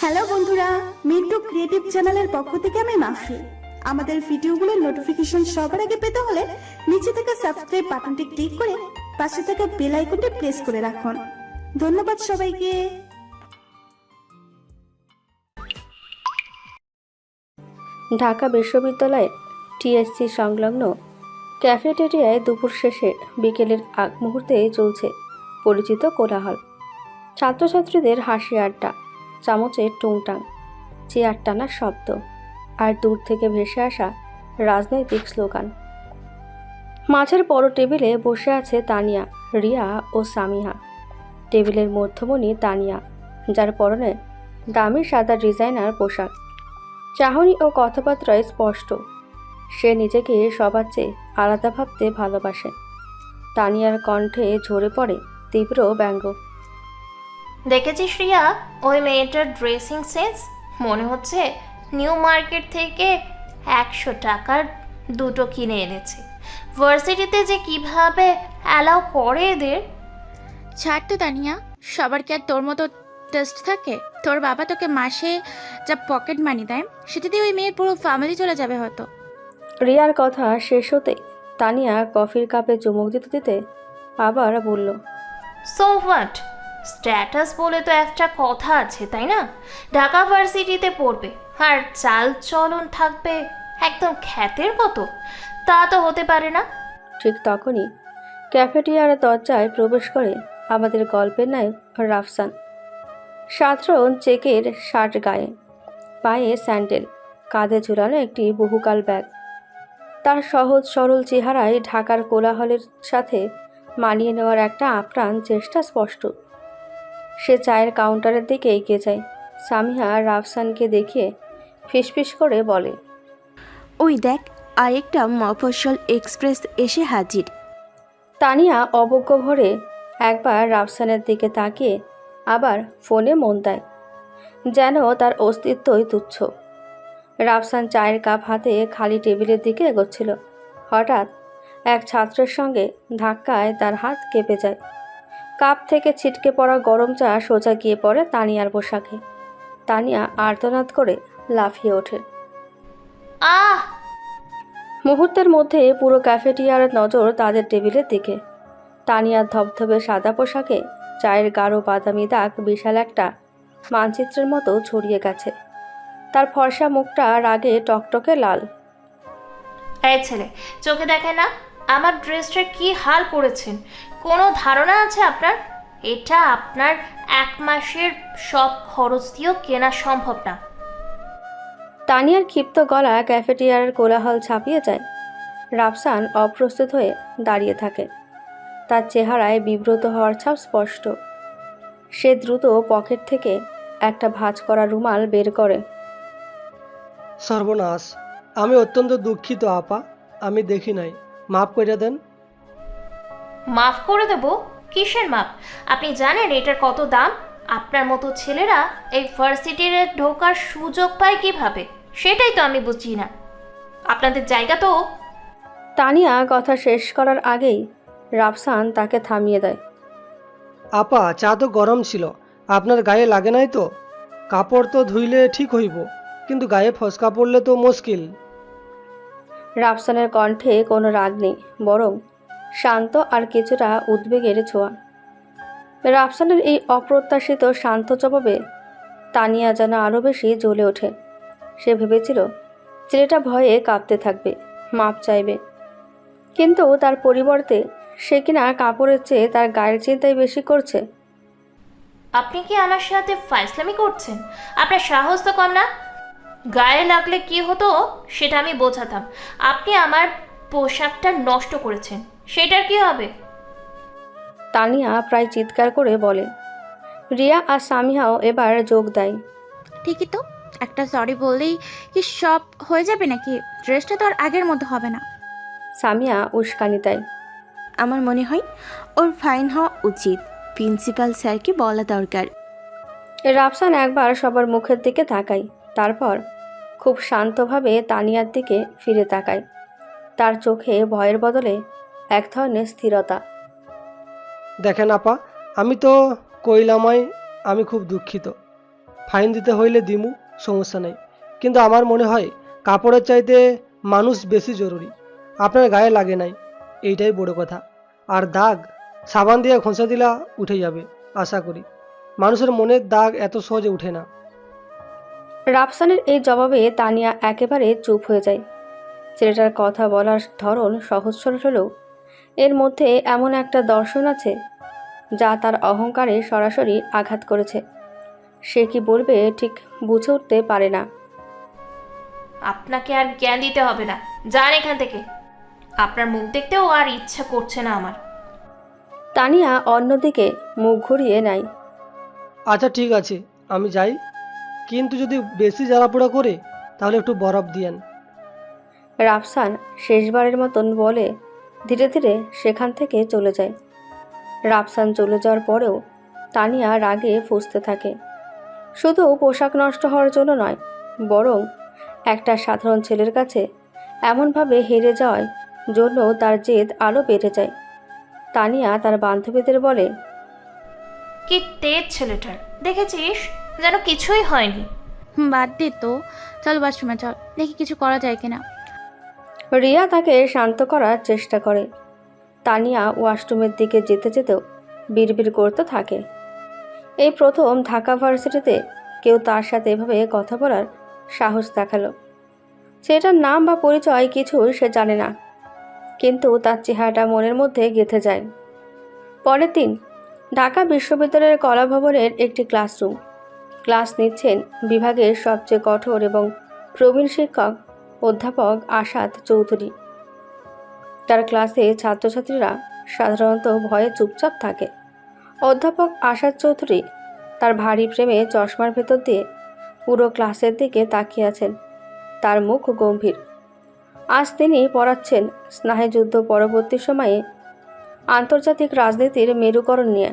Hello বন্ধুরা, Mintu creative চ্যানেলের পক্ষ থেকে আমি মাফি। আমাদের ভিডিওগুলোর নোটিফিকেশন সবার আগে পেতে হলে নিচে থাকা সাবস্ক্রাইব বাটনটি ক্লিক করে পাশে থাকা বেল আইকনটি প্রেস করে রাখুন। ধন্যবাদ সবাইকে। ঢাকা বিশ্ববিদ্যালয়ের টিএসসি সংলগ্ন ক্যাফেটেরিয়ায় দুপুর শেষে বিকেলের আগ মুহূর্তে চলছে পরিচিত কোলাহল। ছাত্রছাত্রীদের হাসি আড্ডা, চামচের টুংটাং, চেয়ার টানার শব্দ, আর দূর থেকে ভেসে আসা রাজনৈতিক স্লোগান। মাঝের বড় টেবিলে বসে আছে তানিয়া, রিয়া ও সামিহা। টেবিলের মধ্যমণি তানিয়া, যার পরনে দামি সাদা ডিজাইনার পোশাক। চাহনি ও কথাবার্তায় স্পষ্ট সে নিজেকে সবার চেয়ে আলাদা ভাবতে ভালোবাসে। তানিয়ার কণ্ঠে ঝরে পড়ে তীব্র ব্যঙ্গ। দেখেছিস রিয়া, ওই মেয়েটার ড্রেসিং সেন্স মনে হচ্ছে নিউ মার্কেট থেকে 100 টাকার দুটো কিনে এনেছে। ভার্সিটিতে যে কিভাবে অ্যালাউ করে এদের। ছাড় তো তানিয়া, সবার কি আর তোর মতো টেস্ট থাকে? তোর বাবা তোকে মাসে যা পকেট মানি দেয় সেটা দিয়ে ওই মেয়ের পুরো ফ্যামিলি চলে যাবে হয়তো। রিয়ার কথা শেষ হতে তানিয়া কফির কাপে চুমুক দিতে দিতে আবার বলল, সো হোয়াট, স্ট্যাটাস বলে তো একটা কথা আছে তাই না? ঢাকা ভার্সিটিতে পড়বে আর চাল চলন থাকবে একদম খ্যাতের মতো, তা তো হতে পারে না। ঠিক তখনই ক্যাফেটেরিয়ার দরজায় প্রবেশ করে আমাদের গল্পের নায়ক রাফসান। সাধারণ চেকের শার্ট গায়ে, পায়ে স্যান্ডেল, কাঁধে ঝুলানো একটি বহুকাল ব্যাগ। তার সহজ সরল চেহারায় ঢাকার কোলাহলের সাথে মানিয়ে নেওয়ার একটা আপ্রাণ চেষ্টা স্পষ্ট। সে চায়ের কাউন্টারের দিকে এগিয়ে যায়। সামিহা রাফসানকে দেখিয়ে ফিসফিস করে বলে, ওই দেখ, আরেকটা মফস্বল এক্সপ্রেস এসে হাজির। তানিয়া অবজ্ঞ ভরে একবার রাফসানের দিকে তাকিয়ে আবার ফোনে মন দেয়, যেন তার অস্তিত্বই তুচ্ছ। রাফসান চায়ের কাপ হাতে খালি টেবিলের দিকে এগোচ্ছিল। হঠাৎ এক ছাত্রের সঙ্গে ধাক্কায় তার হাত কেঁপে যায়। কাপ থেকে ছিটকে পড়া গরম চা সোজা গিয়ে পড়ে তানিয়ার পোশাকে। তানিয়া আর্তনাদ করে লাফিয়ে ওঠে। আহ! মুহূর্তের মধ্যে পুরো ক্যাফেটেরিয়ার নজর তাদের টেবিলের দিকে। তানিয়ার ধবধবে সাদা পোশাকে চায়ের গাঢ় বাদামি দাগ বিশাল একটা মানচিত্রের মতো ছড়িয়ে গেছে। তার ফর্সা মুখটা রাগে টকটকে লাল। এই ছেলে, চোখে দেখে না আমার ড্রেসটা কি হাল করেছেন? কোনো ধারণা আছে আপনার? এটা আপনার 1 মাসের সব খরচ দিয়েও কেনা সম্ভব না। তানিয়ার ক্ষিপ্ত গলা ক্যাফেটেরিয়ার কোলাহল ছাপিয়ে যায়। রাফসান অপ্রস্তুত হয়ে দাঁড়িয়ে থাকে। তার চেহারায় বিব্রত হওয়ার ছাপ স্পষ্ট। সে দ্রুত পকেট থেকে একটা ভাঁজ করা রুমাল বের করে। সর্বনাশ, আমি অত্যন্ত দুঃখিত আপা, আমি দেখি নাই, মাফ করে দেন। মাফ করে দেব? কিসের মাপ? আপনি জানেন এটার কত দাম? আপনার মতো ছেলেরা এই ভার্সিটিতে ঢোকার সুযোগ পায় কিভাবে, সেটাই তো আমি বুঝি না। আপনাদের জায়গা তো। তানিয়া কথা শেষ করার আগেই রাফসান তাকে থামিয়ে দেয়। আপা, চা তো গরম ছিল, আপনার গায়ে লাগে নাই তো? কাপড় তো ধুইলে ঠিক হইব, কিন্তু গায়ে ফসকা পড়লে তো মুশকিল। রাফসানের কণ্ঠে কোনো রাগ নেই, বরং শান্ত আর কিছুটা উদ্বেগের ছোঁয়া। রাফসানের এই অপ্রত্যাশিত শান্ত জবাবে তানিয়া যেন আরও বেশি জ্বলে ওঠে। সে ভেবেছিল ছেলেটা ভয়ে কাঁপতে থাকবে, মাপ চাইবে, কিন্তু তার পরিবর্তে সে কিনা কাপড়ের চেয়ে তার গায়ের চিন্তাই বেশি করছে। আপনি কি আমার সাথে ফাইজলামি করছেন? আপনার সাহস তো কম না। গায়ে লাগলে কি হতো সেটা আমি বোঝাতাম। আপনি আমার পোশাকটা নষ্ট করেছেন, সেটার কি হবে? তানিয়া প্রায় চিৎকার করে বলে। রিয়া আর সামিহাও এবার যোগ দেয়। ঠিকই তো, একটা সরি বললেই কি সব হয়ে যাবে নাকি? ড্রেসটা তো আর আগের মতো হবে না। সামিয়া উস্কানি দেয়। আমার মনে হয় ওর ফাইন হওয়া উচিত, প্রিন্সিপাল স্যারকে বলা দরকার। রাফসান একবার সবার মুখের দিকে তাকায়, তারপর খুব শান্তভাবে তানিয়ার দিকে ফিরে তাকায়। তার চোখে ভয়ের বদলে এক ধরনের স্থিরতা। দেখেন আপা, আমি তো কইলামই, আমি খুব দুঃখিত। ফাইন দিতে হইলে দিমু, সমস্যা নেই। কিন্তু আমার মনে হয় কাপড়ের চাইতে মানুষ বেশি জরুরি। আপনার গায়ে লাগে নাই, এইটাই বড় কথা। আর দাগ সাবান দিয়ে ঘষে দিলা উঠে যাবে আশা করি। মানুষের মনের দাগ এত সহজে উঠে না। রাফসানের এই জবাবে তানিয়া একেবারে চুপ হয়ে যায়। ছেলেটার কথা বলার ধরন সহজ সরল হলেও এর মধ্যে এমন একটা দর্শন আছে যা তার অহংকারে সরাসরি আঘাত করেছে। সে কি বলবে ঠিক বুঝে উঠতে পারে না। আপনাকে আর জ্ঞান দিতে হবে না, যান এখান থেকে। আপনার মুখ দেখতেও আর ইচ্ছা করছে না আমার। তানিয়া অন্যদিকে মুখ ঘুরিয়ে নেয়। আচ্ছা ঠিক আছে, আমি যাই, কিন্তু যদি বেশি জ্বালাপোড়া করে তাহলে একটু বরফ দিয়েন। রাফসান শেষবারের মতন বলে ধীরে ধীরে সেখান থেকে চলে যায়। রাফসান চলে যাওয়ার পরেও তানিয়া রাগে ফুঁসতে থাকে। শুধু পোশাক নষ্ট হওয়ার জন্য নয়, বরং একটা সাধারণ ছেলের কাছে এমনভাবে হেরে যাওয়ার জন্য তার জেদ আরও বেড়ে যায়। তানিয়া তার বান্ধবীদের বলে, কি তেজ ছেলেটার, দেখেছিস যেন কিছুই হয়নি। বাদ দে তো, চল ওয়াশরুমে চল, দেখি কিছু করা যায় কিনা। রিয়া তাকে শান্ত করার চেষ্টা করে। তানিয়া ওয়াশরুমের দিকে যেতে যেতেও বিড়বিড় করতে থাকে। এই প্রথম ঢাকা ভার্সিটিতে কেউ তার সাথে এভাবে কথা বলার সাহস দেখালো। সেটার নাম বা পরিচয় কিছুই সে জানে না, কিন্তু তার চেহারাটা মনের মধ্যে গেঁথে যায়। পরের দিন ঢাকা বিশ্ববিদ্যালয়ের কলা ভবনের একটি ক্লাসরুম। ক্লাস নিচ্ছেন বিভাগের সবচেয়ে কঠোর এবং প্রবীণ শিক্ষক অধ্যাপক আসাদ চৌধুরী। তার ক্লাসে ছাত্রছাত্রীরা সাধারণত ভয়ে চুপচাপ থাকে। অধ্যাপক আসাদ চৌধুরী তার ভারী ফ্রেমে চশমার ভেতর দিয়ে পুরো ক্লাসের দিকে তাকিয়ে আছেন। তার মুখ গম্ভীর। আজ তিনি পড়াচ্ছেন স্নায়ুযুদ্ধ পরবর্তী সময়ে আন্তর্জাতিক রাজনীতির মেরুকরণ নিয়ে।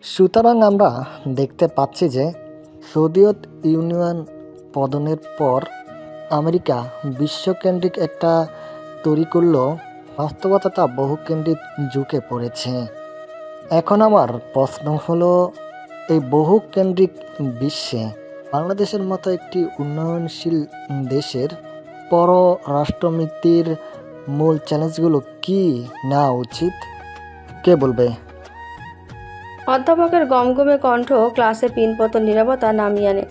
সুতরাং আমরা দেখতে পাচ্ছি যে সোভিয়েত ইউনিয়ন পতনের পর আমেরিকা বিশ্বকেন্দ্রিক একটা তৈরি করলো, বাস্তবতা বহুকেন্দ্রিক যুগে পড়েছে। এখন আমার প্রশ্ন হলো, এই বহুকেন্দ্রিক বিশ্বে বাংলাদেশের মতো একটি উন্নয়নশীল দেশের পররাষ্ট্রনীতির মূল চ্যালেঞ্জগুলো কি নেওয়া উচিত? কে বলবে? অধ্যাপকের গমগমে কণ্ঠ ক্লাসে পিনপতন নীরবতা নামিয়ে আনে।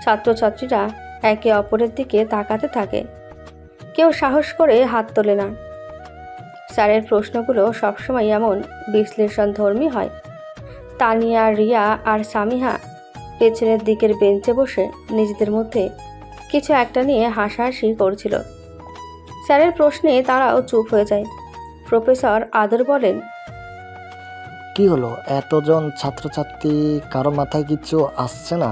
ছাত্রছাত্রীরা একে অপরের দিকে তাকাতে থাকে। কেউ সাহস করে হাত তোলে না। স্যারের প্রশ্নগুলো সবসময় এমন বিশ্লেষণধর্মী হয়। তানিয়া, রিয়া আর সামিহা পেছনের দিকের বেঞ্চে বসে নিজেদের মধ্যে কিছু একটা নিয়ে হাসাহাসি করছিল। স্যারের প্রশ্নে তারাও চুপ হয়ে যায়। প্রফেসর আদর বলেন, কি হলো, এতজন ছাত্রছাত্রী কারো মাথায় কিছু আসছে না?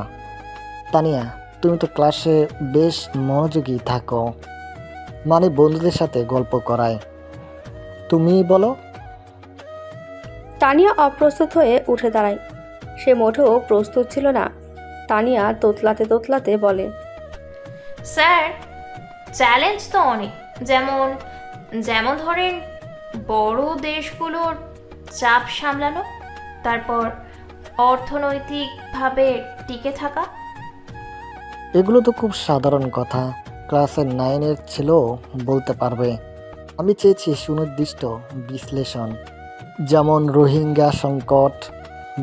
তানিয়া, তুমি তো ক্লাসে বেশ মনোযোগী থাকো, মানে বন্ধুদের সাথে গল্প করায়, তুমি বলো। তানিয়া অপ্রস্তুত হয়ে উঠে দাঁড়ায়। সে মোটেও প্রস্তুত ছিল না। তানিয়া তোতলাতে তোতলাতে বলে, স্যার, চ্যালেঞ্জ তো অনেক, যেমন যেমন ধরেন বড় দেশগুলোর চাপ সামলানো, তারপর অর্থনৈতিকভাবে টিকে থাকা। এগুলো তো খুব সাধারণ কথা, ক্লাসের 9-এর ছেলেও বলতে পারবে। আমি চেয়েছি সুনির্দিষ্ট বিশ্লেষণ, যেমন রোহিঙ্গা সংকট,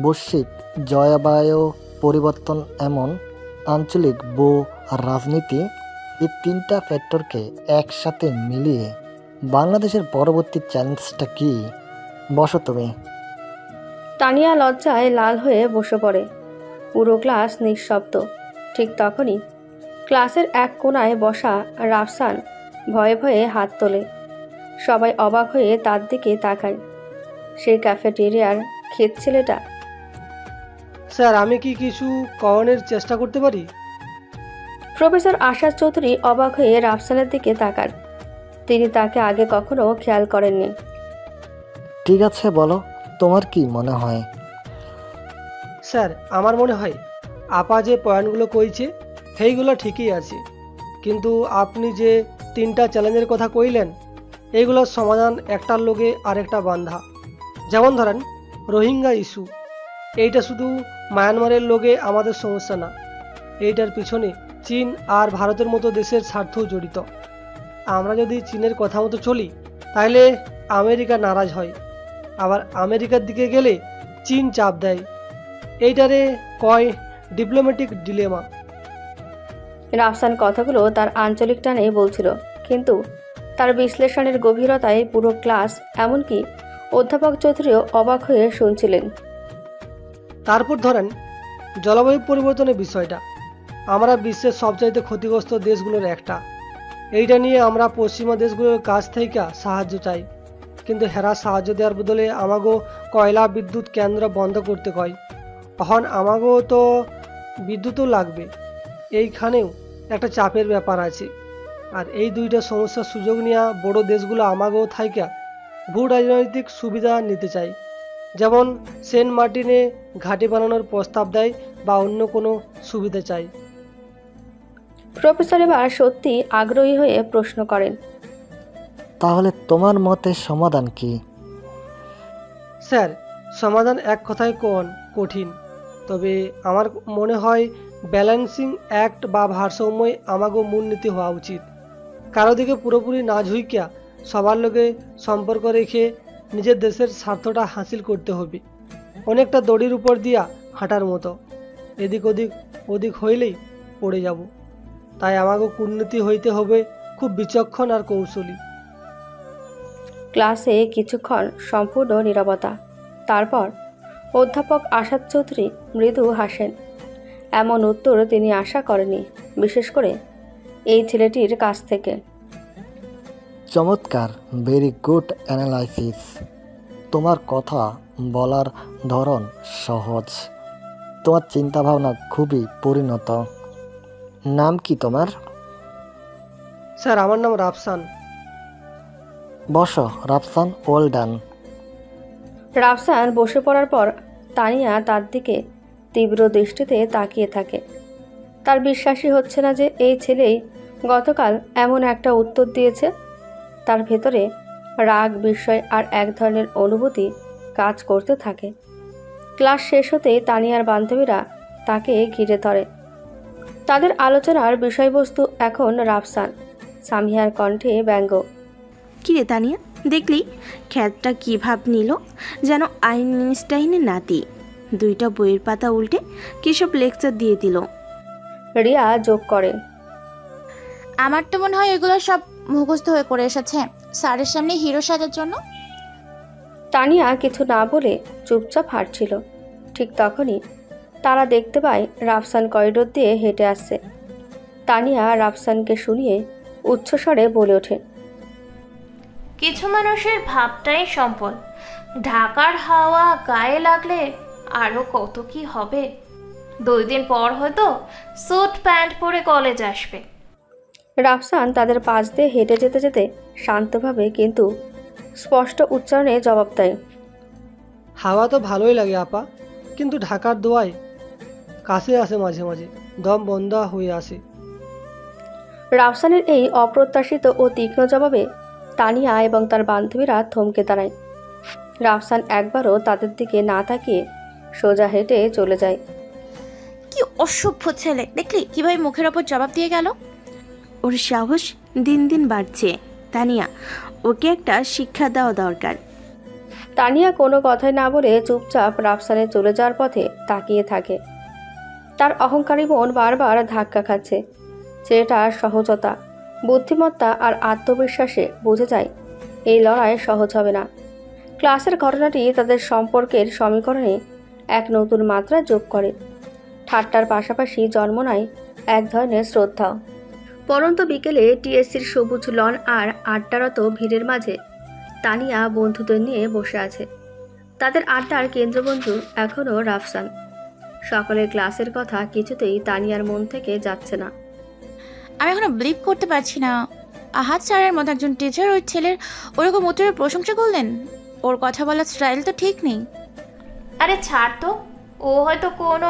বৈশ্বিক জলবায়ু পরিবর্তন, এমন আঞ্চলিক রাজনীতি। এই 3টা ফ্যাক্টরকে একসাথে মিলিয়ে বাংলাদেশের পরবর্তী চ্যালেঞ্জটা কি? বসো তুমি। তানিয়া লজ্জায় লাল হয়ে বসে পড়ে। পুরো ক্লাস নিঃশব্দ। ঠিক তখনই ক্লাসের এক কোণায় বসা রাফসান ভয়ে ভয়ে হাত তোলে। সবাই অবাক হয়ে তার দিকে তাকায়। সেই ক্যাফেটেরিয়ার ক্ষেত ছেলেটা। স্যার, আমি কি কিছু করানোর চেষ্টা করতে পারি? প্রফেসর আসাদ চৌধুরী অবাক হয়ে রাফসানের দিকে তাকান। তিনি তাকে আগে কখনো খেয়াল করেননি। ঠিক আছে, বলো, তোমার কি মনে হয়? স্যার, আমার মনে হয় আপা যে পয়েন্টগুলো কইছে সেইগুলো ঠিকই আছে, কিন্তু আপনি যে 3টা চ্যালেঞ্জের কথা কইলেন এইগুলোর সমাধান একটার লগে আরেকটা বান্ধা। যেমন ধরেন রোহিঙ্গা ইস্যু, এইটা শুধু মায়ানমারের লোকে আমাদের সমস্যা না। এইটার পিছনে চীন আর ভারতের মতো দেশের স্বার্থও জড়িত। আমরা যদি চীনের কথা মতো চলি তাহলে আমেরিকা নারাজ হয়, আবার আমেরিকার দিকে গেলে চীন চাপ দেয়। এইটারে কয় ডিপ্লোম্যাটিক ডিলেমা। রাফসান কথাগুলো তার আঞ্চলিক টানে বলছিল, কিন্তু তার বিশ্লেষণের গভীরতায় পুরো ক্লাস, এমনকি অধ্যাপক চৌধুরীও অবাক হয়ে শুনছিলেন। তারপর ধরেন জলবায়ু পরিবর্তনের বিষয়টা। আমরা বিশ্বের সবচাইতে ক্ষতিগ্রস্ত দেশগুলোর একটা। এইটা নিয়ে আমরা পশ্চিমা দেশগুলোর কাছ থেকে সাহায্য চাই, কিন্তু হেরা সাহায্য দেওয়ার বদলে আমাগো কয়লা বিদ্যুৎ কেন্দ্র বন্ধ করতে কয়। এখন আমাগো তো বিদ্যুৎও লাগবে। এইখানেও একটা চাপের ব্যাপার আছে। আর এই দুইটা সমস্যার সুযোগ নিয়ে বড় দেশগুলো আমাগো থাইকা ভূ রাজনৈতিক সুবিধা নিতে চায়, যেমন সেন্ট মার্টিনে ঘাঁটি বানানোর প্রস্তাব দেয় বা অন্য কোনো সুবিধা চাই। প্রফেসর এবার সত্যি আগ্রহী হয়ে প্রশ্ন করেন, তাহলে তোমার মতে সমাধান কি? স্যার, সমাধান এক কথায় কঠিন, তবে আমার মনে হয় ব্যালেন্সিং অ্যাক্ট বা ভারসাম্যই আমাগো মূলনীতি হওয়া উচিত। কারো দিকে পুরোপুরি না ঝুঁকিয়া সবার লোকে সম্পর্ক রেখে নিজের দেশের স্বার্থটা হাসিল করতে হবে। অনেকটা দড়ির উপর দিয়া হাঁটার মতো, এদিক ওদিক হইলেই পড়ে যাব। তাই আমাকে কূটনীতি হইতে হবে খুব বিচক্ষণ আর কৌশলী। ক্লাসে কিছুক্ষণ সম্পূর্ণ নীরবতা। তারপর অধ্যাপক আসাদ চৌধুরী মৃদু হাসেন। এমন উত্তর তিনি আশা করেনি, বিশেষ করে এই ছেলেটির কাছ থেকে। চমৎকার, ভেরি গুড অ্যানালাইসিস। তোমার কথা বলার ধরন সহজ, তোমার চিন্তাভাবনা খুবই পরিণত। নাম কি তোমার? স্যার, আমার নাম রাফসান। বসো রাফসান, ওয়েল ডান। রাফসান বসে পড়ার পর তানিয়া তার দিকে তীব্র দৃষ্টিতে তাকিয়ে থাকে। তার বিশ্বাসই হচ্ছে না যে এই ছেলেই গতকাল এমন একটা উত্তর দিয়েছে। তার ভেতরে রাগ, বিস্ময় আর এক ধরনের অনুভূতি কাজ করতে থাকে। ক্লাস শেষ হতেই তানিয়ার বান্ধবীরা তাকে ঘিরে ধরে। তাদের আলোচনার বিষয়বস্তু এখন রাফসান। সামিহার কণ্ঠে ব্যঙ্গ। কিরে তানিয়া, দেখলি খ্যাতটা কী ভাব নিল, যেন আইনস্টাইনের নাতি। দুইটা বইয়ের পাতা উল্টে কী সব লেকচার দিয়ে দিল। রিয়া যোগ করে, আমার তো মনে হয় এগুলো সব মুখস্থ হয়ে করে এসেছে স্যারের সামনে হিরো সাজার জন্য। তানিয়া কিছু না বলে চুপচাপ হাঁটছিল। ঠিক তখনই তারা দেখতে পায় রাফসান করিডোর দিয়ে হেঁটে আসছে। তানিয়া রাফসানকে শুনিয়ে উচ্চস্বরে বলে ওঠে, কিছু মানুষের ভাবটাই সম্পদ। ঢাকার হাওয়া গায়ে লাগলে আরও কত কি হবে। 2 দিন পর হয়তো স্যুট প্যান্ট পরে কলেজ আসবে। রাফসান তাদের পাশ দিয়ে হেঁটে যেতে যেতে শান্তভাবে কিন্তু স্পষ্ট উচ্চারণে জবাব দেয়, হাওয়া তো ভালোই লাগে আপা, কিন্তু ঢাকার দোয়ায় কাছে আসে মাঝে মাঝে, দম বন্ধ হয়ে আসে। রাফসানের এই অপ্রত্যাশিত ও তীক্ষ্ণ জবাবে তানিয়া এবং তার বান্ধবীরা থমকে দাঁড়ায়। রাফসান একবারও তাদের দিকে না তাকিয়ে সোজা হেঁটে চলে যায়। কি অসভ্য ছেলে, দেখলি কিভাবে মুখের ওপর জবাব দিয়ে গেল। ওর সাহস দিন দিন বাড়ছে। তানিয়া, ওকে একটা শিক্ষা দেওয়া দরকার। তানিয়া কোনো কথাই না বলে চুপচাপ রাফসানের চলে যাওয়ার পথে তাকিয়ে থাকে। তার অহংকারী মন বারবার ধাক্কা খাচ্ছে। ছেলেটার সহজতা, বুদ্ধিমত্তা আর আত্মবিশ্বাসে বুঝে যায় এই লড়াই সহজ হবে না। ক্লাসের ঘটনাটি তাদের সম্পর্কের সমীকরণে এক নতুন মাত্রা যোগ করে। ঠাট্টার পাশাপাশি জন্ম নেয় এক ধরনের শ্রদ্ধা। পরন্ত বিকেলে টিএসসির সবুজ লন আর আড্ডারত ভিড়ের মাঝে তানিয়া বন্ধুদের নিয়ে বসে আছে। তাদের আড্ডার কেন্দ্রবন্ধু এখনও রাফসান। সকলের ক্লাসের কথা কিছুতেই তানিয়ার মন থেকে যাচ্ছে না। আমি এখনো বিলিভ করতে পারছি না, আহাদ স্যারের মতো একজন টিচার ওই ছেলের ওরকম উত্তরের প্রশংসা করলেন। ওর কথা বলার স্টাইল তো ঠিক নেই। আরে ছাড় তো, ও হয়তো কোনো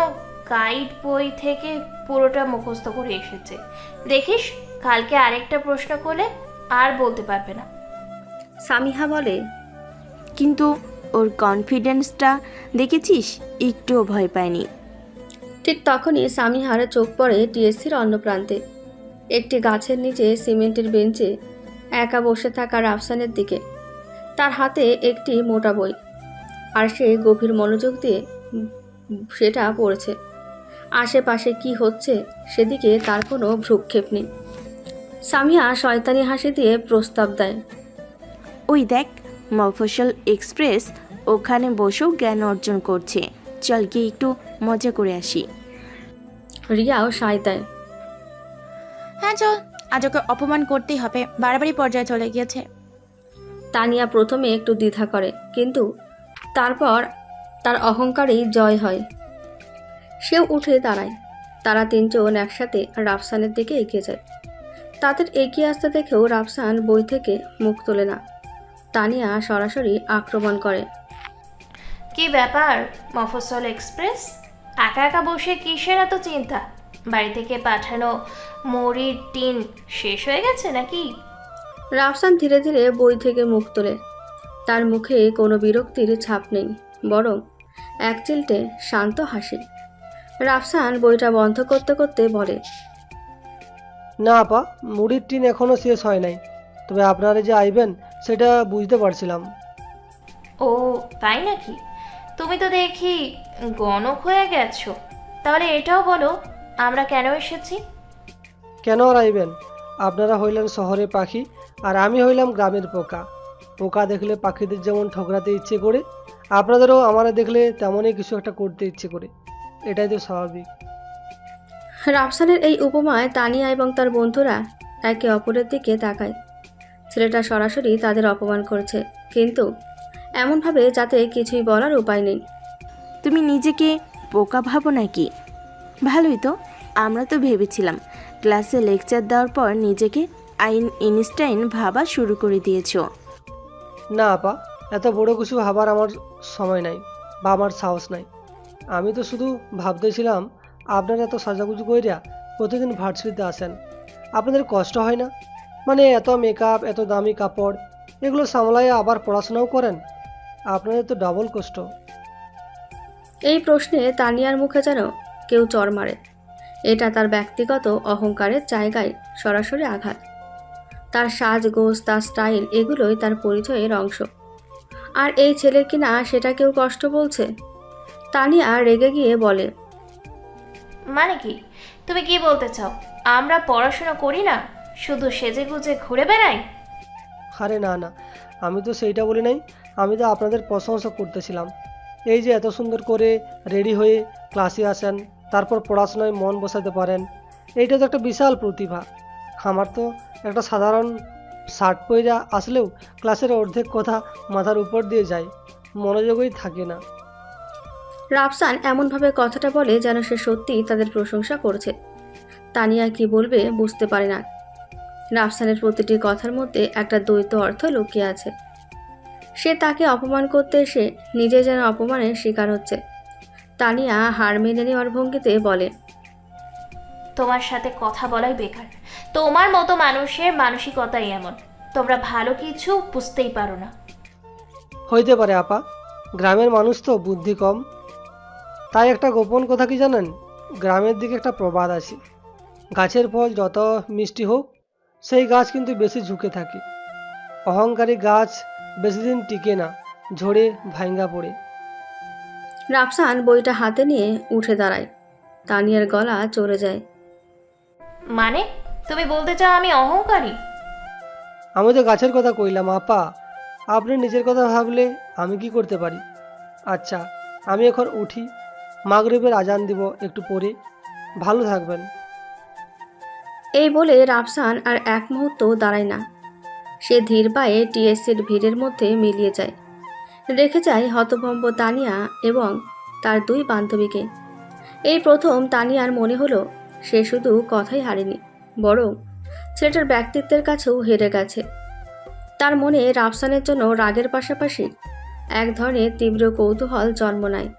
গাইড বই থেকে পুরোটা মুখস্থ করে এসেছে। দেখিস কালকে আরেকটা প্রশ্ন করলে আর বলতে পারবে না। সামিহা বলে, কিন্তু ওর কনফিডেন্সটা দেখেছিস, একটুও ভয় পায়নি। ঠিক তখনই সামিহার চোখ পড়ে টিএসসির অন্য প্রান্তে একটি গাছের নিচে সিমেন্টের বেঞ্চে একা বসে থাকা রাফসানের দিকে। তার হাতে একটি মোটা বই, আর সে গভীর মনোযোগ দিয়ে সেটা পড়েছে। আশেপাশে কি হচ্ছে সেদিকে তার কোনো ভ্রুক্ষেপ নেই। সামিয়া শয়তানি হাসি দিয়ে প্রস্তাব দেয়, ওই দেখ, মফস্বল এক্সপ্রেস ওখানে বসেও জ্ঞান অর্জন করছে, চল গিয়ে একটু মজা করে আসি। রিয়াও সায় দেয়। হ্যাঁ চল, আজ ওকে অপমান করতেই হবে, বাড়াবাড়ি পর্যায়ে চলে গিয়েছে। তানিয়া প্রথমে একটু দ্বিধা করে, কিন্তু তারপর তার অহংকারেই জয় হয়। সেও উঠে দাঁড়ায়। তারা তিনজন একসাথে রাফসানের দিকে এগিয়ে যায়। তাদের এগিয়ে আসতে দেখেও রাফসান বই থেকে মুখ তোলে না। তানিয়া সরাসরি আক্রমণ করে, কি ব্যাপার মফস্বল এক্সপ্রেস? একা একা বসে কিসের এত চিন্তা? বাড়ি থেকে পাঠানো মুড়ির টিন শেষ হয়ে গেছে নাকি? রাফসান ধীরে ধীরে বই থেকে মুখ তোলে। তার মুখে কোনো বিরক্তির ছাপ নেই, বরং এক চিলটে শান্ত হাসি। রাফসান বইটা বন্ধ করতে করতে বলে, না আপা, মুড়ির টিন এখনও শেষ হয় নাই, তবে আপনারা যে আইবেন সেটা বুঝতে পারছিলাম। ও তাই নাকি? তুমি তো দেখি গণক হয়ে গেছো। তাহলে এটাও বলো, আমরা কেন এসেছি? কেন আর আইবেন? আপনারা হইলেন শহরে পাখি, আর আমি হইলাম গ্রামের পোকা। পোকা দেখলে পাখিদের যেমন ঠকরাতে ইচ্ছে করে, আপনাদেরও আমারা দেখলে তেমনই কিছু একটা করতে ইচ্ছে করে। এটাই তো স্বাভাবিক। রাফসানের এই উপমায় তানিয়া এবং তার বন্ধুরা একে অপরের দিকে তাকায়। ছেলেটা সরাসরি তাদের অপমান করেছে, কিন্তু এমনভাবে যাতে কিছুই বলার উপায় নেই। তুমি নিজেকে বোকা ভাবো নাকি? ভালোই তো, আমরা তো ভেবেছিলাম ক্লাসে লেকচার দেওয়ার পর নিজেকে আইনস্টাইন ভাবা শুরু করে দিয়েছো। না আপা, এত বড় কিছু ভাবার আমার সময় নাই বা আমার সাহস নাই। আমি তো শুধু ভাবতেছিলাম, আপনারা এত সাজাগুজু কইরা প্রতিদিন ভার্সিটিতে আসেন, আপনাদের কষ্ট হয় না? মানে এত মেকআপ, এত দামি কাপড়, এগুলো সামলায় আবার পড়াশোনাও করেন, আপনাদের তো ডাবল কষ্ট। এই প্রশ্নে তানিয়ার মুখে যেন কেউ চর মারে। এটা তার ব্যক্তিগত অহংকারের জায়গায় সরাসরি আঘাত। তার সাজগোজ, তার স্টাইল, এগুলোই তার পরিচয়ের অংশ। আর এই ছেলের কিনা সেটা কেউ কষ্ট বলছে। তানিয়া রেগে গিয়ে বলে, মানে কি? তুমি কি বলতে চাও আমরা পড়াশোনা করি না, শুধু সেজে গুজে ঘুরে বেড়াই? আরে না না, আমি তো সেইটা বলি নাই, আমি তো আপনাদের প্রশংসা করতেছিলাম। এই যে এত সুন্দর করে রেডি হয়ে ক্লাসে আসেন, তারপর পড়াশোনায় মন বসাতে পারেন, এইটা তো একটা বিশাল প্রতিভা। আমার তো একটা সাধারণ শার্ট পরে আসলেও ক্লাসের অর্ধেক কথা মাথার উপর দিয়ে যায়, মনোযোগই থাকে না। রাফসান এমনভাবে কথাটা বলে যেন সে সত্যিই তাদের প্রশংসা করছে। তানিয়া কি বলবে বুঝতে পারে না। রাফসানের প্রতিটি কথার মধ্যে একটা দ্বৈত অর্থ লুকিয়ে আছে। সে তাকে অপমান করতে এসে নিজে যেন অপমানের শিকার হচ্ছে। তানিয়া হার মেনে নেওয়ার ভঙ্গিতে বলে, তোমার সাথে কথা বলাই বেকার। তোমার মতো মানুষের মানসিকতাই এমন, তোমরা ভালো কিছু বুঝতেই পারো না। হইতে পারে আপা, গ্রামের মানুষ তো বুদ্ধি কম। তাই একটা গোপন কথা কি জানেন? গ্রামের দিকে একটা প্রবাদ আছে, গাছের ফল যত মিষ্টি হোক সেই গাছ কিন্তু বেশি ঝুঁকে থাকে। অহংকারী গাছ বেশি দিন টিকে না, ঝড়ে ভাঙ্গা পড়ে। রাফসান বইটা হাতে নিয়ে উঠে দাঁড়ায়। তানিয়ার গলা চড়ে যায়। মানে তুমি বলতে চাও আমি অহংকারী? আমি তো গাছের কথা কইলাম আপা, আপনি নিজের কথা ভাবলে আমি কি করতে পারি? আচ্ছা, আমি এখন উঠি, মাগরিবের আজান দিব একটু পরে। ভালো থাকবেন। এই বলে রাফসান আর এক মুহূর্ত দাঁড়ায় না। সে ধীর পায়ে টিএসসির ভিড়ের মধ্যে মিলিয়ে যায়। রেখে যায় হতভম্ব তানিয়া এবং তার দুই বান্ধবীকে। এই প্রথম তানিয়ার মনে হলো সে শুধু কথাই হারেনি, বরং ছেলেটার ব্যক্তিত্বের কাছেও হেরে গেছে। তার মনে রাফসানের জন্য রাগের পাশাপাশি এক ধরনের তীব্র কৌতূহল জন্ম নেয়।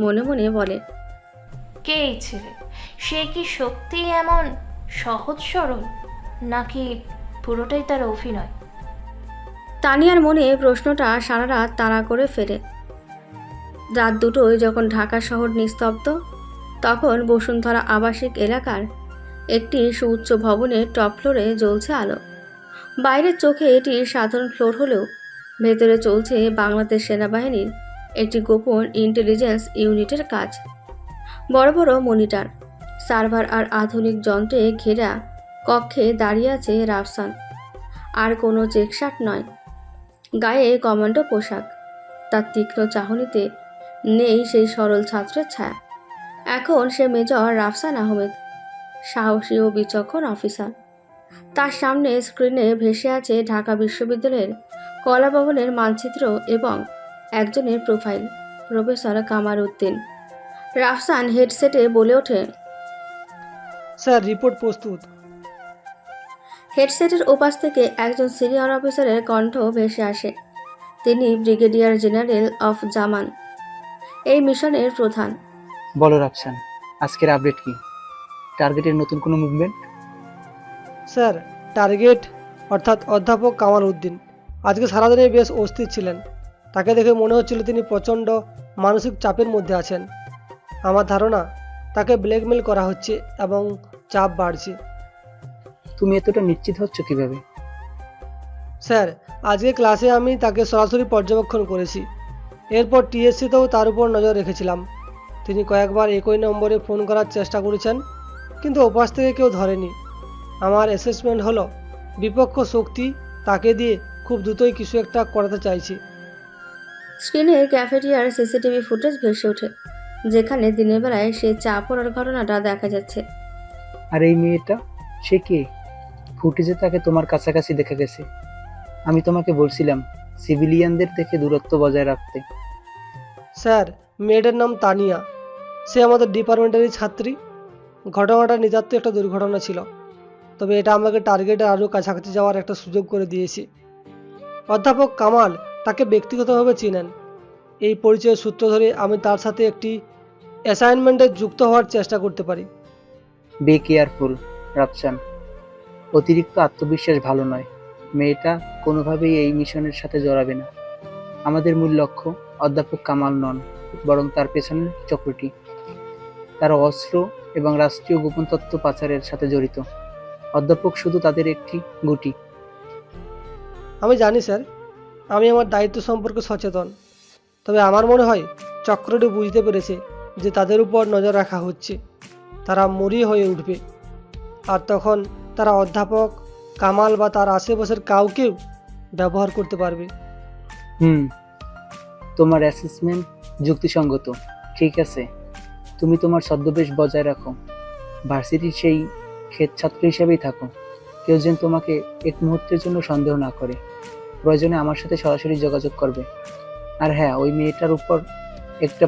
মনে মনে বলে, কে এই ছেলে? সে কি সত্যি এমন সহজ সরল, নাকি পুরোটাই তার অভিনয়? তানিয়ার মনে প্রশ্নটা সারা রাত তাড়া করে ফেরে। রাত দুটোয় যখন ঢাকা শহর নিস্তব্ধ, তখন বসুন্ধরা আবাসিক এলাকার একটি সুউচ্চ ভবনের টপ ফ্লোরে জ্বলছে আলো। বাইরের চোখে এটি সাধারণ ফ্লোর হলেও ভেতরে চলছে বাংলাদেশ সেনাবাহিনীর একটি গোপন ইন্টেলিজেন্স ইউনিটের কাজ। বড় বড় মনিটর, সার্ভার আর আধুনিক যন্ত্রে ঘেরা কক্ষে দাঁড়িয়ে আছে রাফসান। আর কোনো চেকশার্ট নয়, গায়ে কমান্ডো পোশাক। তার তীক্ষ্ণ চাহনিতে নেই সেই সরল ছাত্রের ছায়া। এখন সে মেজর রাফসান আহমেদ, সাহসী ও বিচক্ষণ অফিসার। তার সামনে স্ক্রিনে ভেসে আছে ঢাকা বিশ্ববিদ্যালয়ের কলা ভবনের মানচিত্র এবং একজনের প্রোফাইল, প্রফেসর কামার উদ্দিন। রাফসান হেডসেটে বলে ওঠে। স্যার, রিপোর্ট প্রস্তুত। হেডসেটের ওপাশ থেকে একজন সিনিয়র অফিসারের কণ্ঠ ভেসে আসে। তিনি ব্রিগেডিয়ার জেনারেল অফ জামান, এই মিশনের প্রধান। বলো রাফসান, আজকের আপডেট কি? টার্গেটের নতুন কোনো মুভমেন্ট? স্যার, টার্গেট অর্থাৎ অধ্যাপক কামাল উদ্দিন আজকে সারাদিনে বেশ অস্থির ছিলেন। তাকে দেখে মনে হচ্ছিল তিনি প্রচণ্ড মানসিক চাপের মধ্যে আছেন। আমার ধারণা তাকে ব্ল্যাকমেল করা হচ্ছে এবং চাপ বাড়ছে। তুমি এতটা নিশ্চিত হচ্ছ কিভাবে? স্যার, আজকে ক্লাসে আমি তাকে সরাসরি পর্যবেক্ষণ করেছি। এরপর টিএসসিতেও তার উপর নজর রেখেছিলাম। তিনি কয়েকবার একই নম্বরে ফোন করার চেষ্টা করেছেন, কিন্তু ওপাশ থেকে কেউ ধরেনি। আমার অ্যাসেসমেন্ট হলো বিপক্ষ শক্তি তাকে দিয়ে খুব দ্রুতই কিছু একটা করাতে চাইছে। স্ক্রিনে ক্যাফেটেরিয়ার সিসিটিভি ফুটেজ ভেসে ওঠে, যেখানে দিনের বেলায় সে চা পড়ার ঘটনাটা দেখা যাচ্ছে। আর এই মেয়েটা, সে কে? ফুটেজে তাকে তোমার কাছাকাছি দেখা গেছে। আমি তোমাকে বলছিলাম সিভিলিয়ানদের থেকে দূরত্ব বজায় রাখতে। স্যার, মেয়েটার নাম তানিয়া। সে আমাদের ডিপার্টমেন্টেরই ছাত্রী। ঘটনাটা নিতান্ত একটা দুর্ঘটনা ছিল, তবে এটা আমাকে টার্গেটের আরও কাছাকাছি যাওয়ার একটা সুযোগ করে দিয়েছে। অধ্যাপক কামাল তাকে ব্যক্তিগতভাবে চিনেন। এই পরিচয়ের সূত্র ধরে আমি তার সাথে একটি অ্যাসাইনমেন্টে যুক্ত হওয়ার চেষ্টা করতে পারি। বি কেয়ারফুল রাফসান, অতিরিক্ত আত্মবিশ্বাস ভালো নয়। মেয়েটা কোনোভাবেই এই মিশনের সাথে জড়াবে না। আমাদের মূল লক্ষ্য অধ্যাপক কামাল নন, বরং তার পেছনের চক্রটি। তারা অস্ত্র এবং রাষ্ট্রীয় গোপন তথ্য পাচারের সাথে জড়িত। অধ্যাপক শুধু তাদের একটি গুটি। আমি জানি স্যার, আমি আমার দায়িত্ব সম্পর্কে সচেতন। তবে আমার মনে হয় চক্রটি বুঝতে পেরেছে যে তাদের উপর নজর রাখা হচ্ছে। তারা মরি হয়ে উঠবে, আর তখন তারা অধ্যাপক কামাল বা তার আশেপাশের কাউকেও ব্যবহার করতে পারবে। তোমার অ্যাসেসমেন্ট যুক্তিসঙ্গত। ঠিক আছে, তুমি তোমার ছদ্মবেশ বজায় রাখো। ভার্সিটির সেই ক্ষেত ছাত্র হিসেবেই থাকো। কেউ যেন তোমাকে এক মুহূর্তের জন্য সন্দেহ না করে। প্রয়োজনে আমার সাথে সরাসরি যোগাযোগ করবে। আর হ্যাঁ, ওই মেয়েটার উপর একটা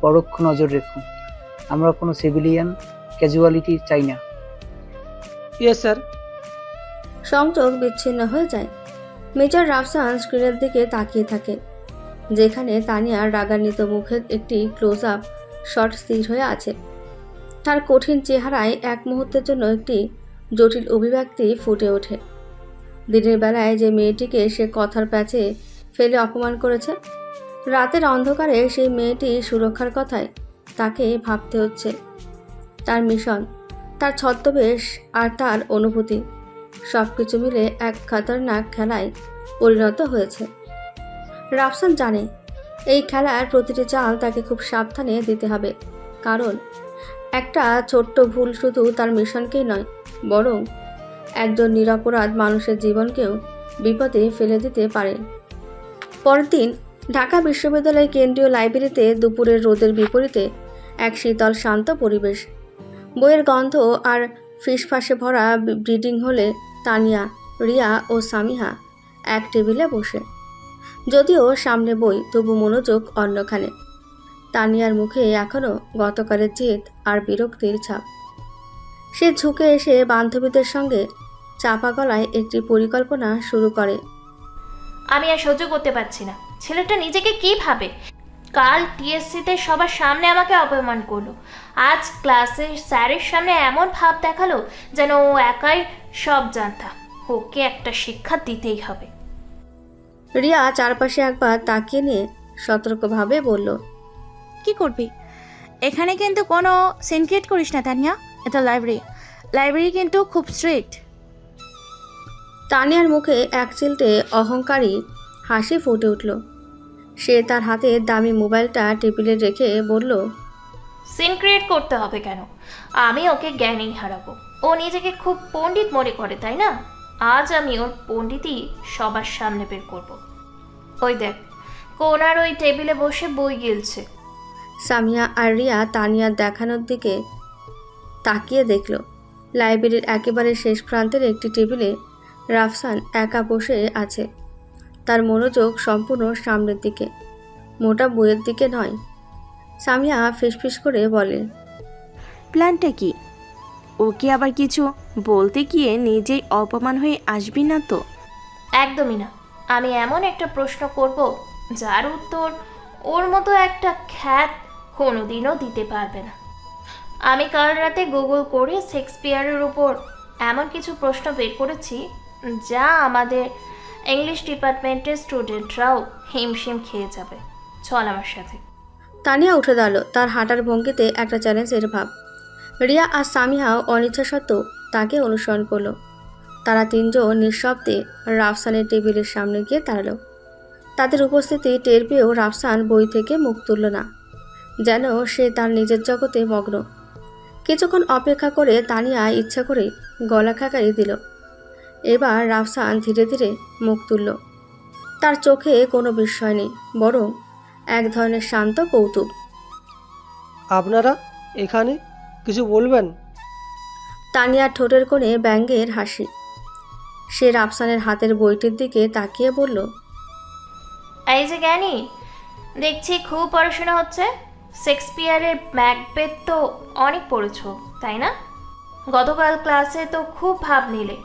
পরোক্ষ নজর রেখো। আমরা কোনো সিভিলিয়ান ক্যাজুয়ালিটি চাই না। Yes sir. সংযোগ বিচ্ছিন্ন হয়ে যায়। মেজর রাফসান স্ক্রিনের দিকে তাকিয়ে থাকে, যেখানে তানিয়ার রাগান্বিত মুখের একটি ক্লোজ আপ শট স্থির হয়ে আছে। তার কঠিন চেহারায় এক মুহূর্তের জন্য একটি জটিল অভিব্যক্তি ফুটে ওঠে। দিনের বেলায় যে মেয়েটিকে সে কথার প্যাচে ফেলে অপমান করেছে, রাতের অন্ধকারে সেই মেয়েটির সুরক্ষার কথায় তাকে ভাবতে হচ্ছে। তার মিশন, তার ছদ্মবেশ আর তার অনুভূতি সব কিছু মিলে এক খতরনাক খেলায় পরিণত হয়েছে। রাফসান জানে এই খেলার প্রতিটি চাল তাকে খুব সাবধানে দিতে হবে, কারণ একটা ছোট্ট ভুল শুধু তার মিশনকেই নয়, বরং একজন নিরপরাধ মানুষের জীবনকেও বিপদে ফেলে দিতে পারে। পরের দিন ঢাকা বিশ্ববিদ্যালয়ের কেন্দ্রীয় লাইব্রেরিতে দুপুরের রোদের বিপরীতে এক শীতল শান্ত পরিবেশ। বইয়ের গন্ধ আর ফিসফাসে ভরা ব্রিডিং হলে তানিয়া, রিয়া ও সামিহা এক টেবিলে বসে। যদিও সামনে বই, তবু মনোযোগ অন্যখানে। তানিয়ার মুখে এখনও গতকালের জেদ আর বিরক্তির ছাপ। সে ঝুঁকে এসে বান্ধবীদের সঙ্গে চাপা গলায় একটি পরিকল্পনা শুরু করে। আমি আর সহ্য করতে পারছি না। ছেলেটা নিজেকে কি ভাবে? কাল টিএসসিতে সবার সামনে আমাকে অপমান করলো, আজ ক্লাসে স্যারের সামনে এমন ভাব দেখালো যেন ও একাই সব জানতা। ওকে একটা শিক্ষা দিতেই হবে। রিয়া চারপাশে একবার তাকিয়ে নিয়ে সতর্কভাবে বলল, কি করবি? এখানে কিন্তু কোনো সিন ক্রিয়েট করিস না তানিয়া, এটা লাইব্রেরি কিন্তু খুব স্ট্রিক্ট। তানিয়ার মুখে এক চিলটে অহংকারী হাসি ফুটে উঠল। সে তার হাতে দামি মোবাইলটা টেবিলে রেখে বলল, সিন ক্রিয়েট করতে হবে কেন? আমি ওকে জ্ঞানেই হারাবো। ও নিজেকে খুব পণ্ডিত মনে করে, তাই না? আজ আমি ওর পণ্ডিতই সবার সামনে বের করব। ওই দেখ, কোনার ওই টেবিলে বসে বই গিলছে। সামিয়া আর রিয়া তানিয়ার দেখানোর দিকে তাকিয়ে দেখল লাইব্রেরির একেবারে শেষ প্রান্তের একটি টেবিলে রাফসান একা বসে আছে। তার মনোযোগ সম্পূর্ণ সামনের দিকে, মোটা বইয়ের দিকে নয়। সামিয়া ফিসফিস করে বলে, প্ল্যানটা কি? ওকে আবার কিছু বলতে গিয়ে নিজেই অপমান হয়ে আসবি না তো? একদমই না। আমি এমন একটা প্রশ্ন করব যার উত্তর ওর মতো একটা খ্যাত কোনোদিনও দিতে পারবে না। আমি কাল রাতে গুগল করে শেক্সপিয়ারের উপর এমন কিছু প্রশ্ন বের করেছি যা আমাদের ইংলিশ ডিপার্টমেন্টের স্টুডেন্টরাও হিমশিম খেয়ে যাবে। চল আমার সাথে। তানিয়া উঠে দাঁড়ালো, তার হাঁটার ভঙ্গিতে একটা চ্যালেঞ্জের ভাব। রিয়া আর সামিয়াও অনিচ্ছা সত্ত্বেও তাকে অনুসরণ করলো। তারা তিনজন নিঃশব্দে রাফসানের টেবিলের সামনে গিয়ে দাঁড়ালো। তাদের উপস্থিতি টের পেয়েও রাফসান বই থেকে মুখ তুলল না, যেন সে তার নিজের জগতে মগ্ন। কিছুক্ষণ অপেক্ষা করে তানিয়া ইচ্ছা করে গলা খাকারি দিল। এবার রাফসান ধীরে ধীরে মুখ তুলল। তার চোখে কোনো বিস্ময় নেই, বরং এক ধরনের শান্ত কৌতুক। আপনারা এখানে কিছু বলবেন? তানিয়ার ঠোঁটের কোণে ব্যঙ্গের হাসি। সে রাফসানের হাতের বইটির দিকে তাকিয়ে বলল, এই যে জ্ঞানী, দেখছি খুব পড়াশোনা হচ্ছে। শেক্সপিয়ারের ম্যাকবেথ তো অনেক পড়েছ, তাই না? গতকাল ক্লাসে তো খুব ভাব নিলে।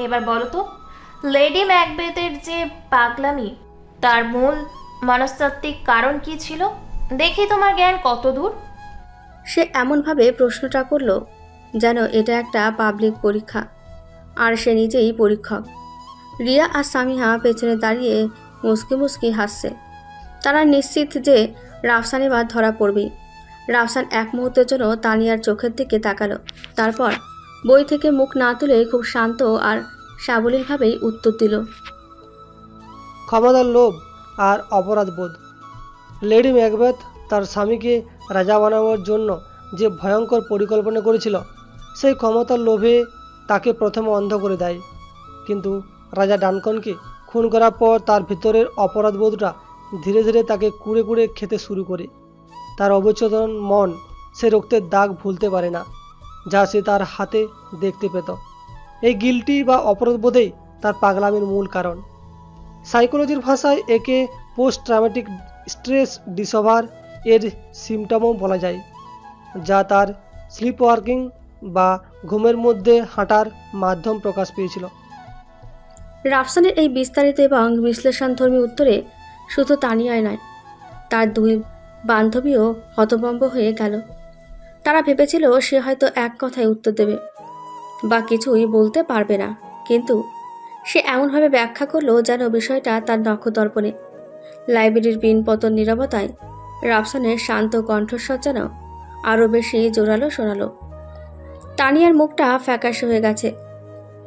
এবার বলো তো, লেডি ম্যাকবেথের যে পাগলামি, তার মূল মনস্তাত্ত্বিক কারণ কি ছিল? দেখি তোমার জ্ঞান কত দূর। সে এমনভাবে প্রশ্নটা করল যেন এটা একটা পাবলিক পরীক্ষা, আর সে নিজেই পরীক্ষক। রিয়া আর সামিহা পেছনে দাঁড়িয়ে মুসকি মুসকি হাসছে। তারা নিশ্চিত যে রাফসান এবার ধরা পড়বেই। রাফসান এক মুহূর্তের জন্য তানিয়ার চোখের দিকে তাকালো, তারপর বই থেকে মুখ না তুলে খুব শান্ত আর সাবলীলভাবেই উত্তর দিল, ক্ষমতার লোভ আর অপরাধবোধ। লেডি ম্যাকবেথ তার স্বামীকে রাজা বানানোর জন্য যে ভয়ঙ্কর পরিকল্পনা করেছিল, সেই ক্ষমতার লোভে তাকে প্রথমে অন্ধ করে দেয়। কিন্তু রাজা ডানকনকে খুন করার পর তার ভিতরের অপরাধবোধটা ধীরে ধীরে তাকে কুড়ে কুড়ে খেতে শুরু করে। তার অবচেতন মন সে রক্তের দাগ ভুলতে পারে না, যা সে তার হাতে দেখতে পেত। এই গিল্টি বা অপরাধবোধেই তার পাগলামির মূল কারণ। সাইকোলজির ভাষায় একে পোস্ট ট্রমেটিক স্ট্রেস ডিসঅর্ডার এর সিমটমও বলা যায়, যা তার স্লিপ ওয়ার্কিং বা ঘুমের মধ্যে হাঁটার মাধ্যম প্রকাশ পেয়েছিল। রাফসানের এই বিস্তারিত এবং বিশ্লেষণধর্মী উত্তরে শুধু তানিয়াই নয়, তার দুই বান্ধবীও হতভম্ব হয়ে গেল। তারা ভেবেছিল সে হয়তো এক কথায় উত্তর দেবে বা কিছুই বলতে পারবে না, কিন্তু সে এমনভাবে ব্যাখ্যা করলো যেন বিষয়টা তার নখদর্পণে। লাইব্রেরির পিনপতন নীরবতায় রাফসানের শান্ত কণ্ঠস্বর যেন আরও বেশি জোরালো শোনালো। তানিয়ার মুখটা ফ্যাকাশে হয়ে গেছে।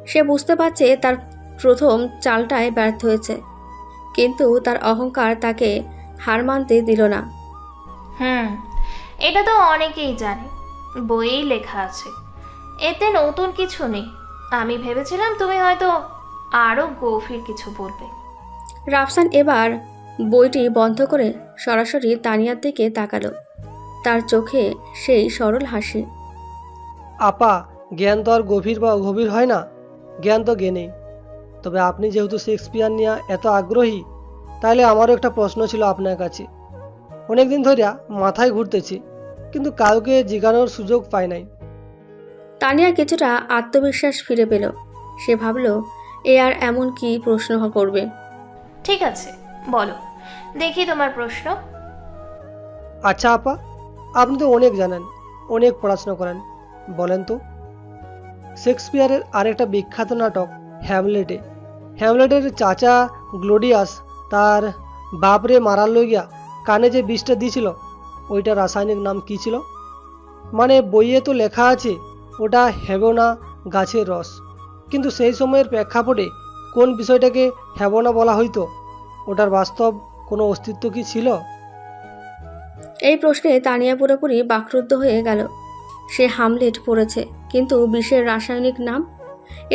সে বুঝতে পারছে তার প্রথম চালটায় ব্যর্থ হয়েছে, কিন্তু তার অহংকার তাকে হার মানতে দিল না। এটা তো অনেকেই জানে, বইয়েই লেখা আছে। এতে নতুন কিছু নেই। আমি ভেবেছিলাম তুমি হয়তো আরও গভীর কিছু বলবে। রাফসান এবার বইটি বন্ধ করে সরাসরি তানিয়ার দিকে তাকালো, তার চোখে সেই সরল হাসি। আপা, জ্ঞান তো আর গভীর বা অগভীর হয় না, জ্ঞান তো জ্ঞানেই। তবে আপনি যেহেতু শেক্সপিয়ার নিয়ে এত আগ্রহী, তাহলে আমারও একটা প্রশ্ন ছিল আপনার কাছে। অনেকদিন ধরিয়া মাথায় ঘুরতেছি, কিন্তু কাউকে জিজ্ঞানোর সুযোগ পাই নাই। তানিয়া কিছুটা আত্মবিশ্বাস ফিরে পেল। সে ভাবল এ আর এমন কি প্রশ্ন করবে। ঠিক আছে, বলো, দেখি তোমার প্রশ্ন। আচ্ছা আপা, আপনি তো অনেক জানেন, অনেক পড়াশোনা করেন, বলেন তো, শেক্সপিয়ারের আরেকটা বিখ্যাত নাটক হ্যামলেটের চাচা গ্লোডিয়াস তার বাপরে মারার লইয়া কানে যে বিষটা দিয়েছিল, ওইটা রাসায়নিক নাম কি ছিল? মানে বইয়ে তো লেখা আছে ওটা হেবনা গাছের রস, কিন্তু সেই সময়ের প্রেক্ষাপটে কোন বিষয়টাকে হেবনা বলা হইতো? ওটার বাস্তব কোনো অস্তিত্ব কি ছিল? এই প্রশ্নে তানিয়া পুরোপুরি বাকরুদ্ধ হয়ে গেল। সে হামলেট পড়েছে, কিন্তু বিষের রাসায়নিক নাম,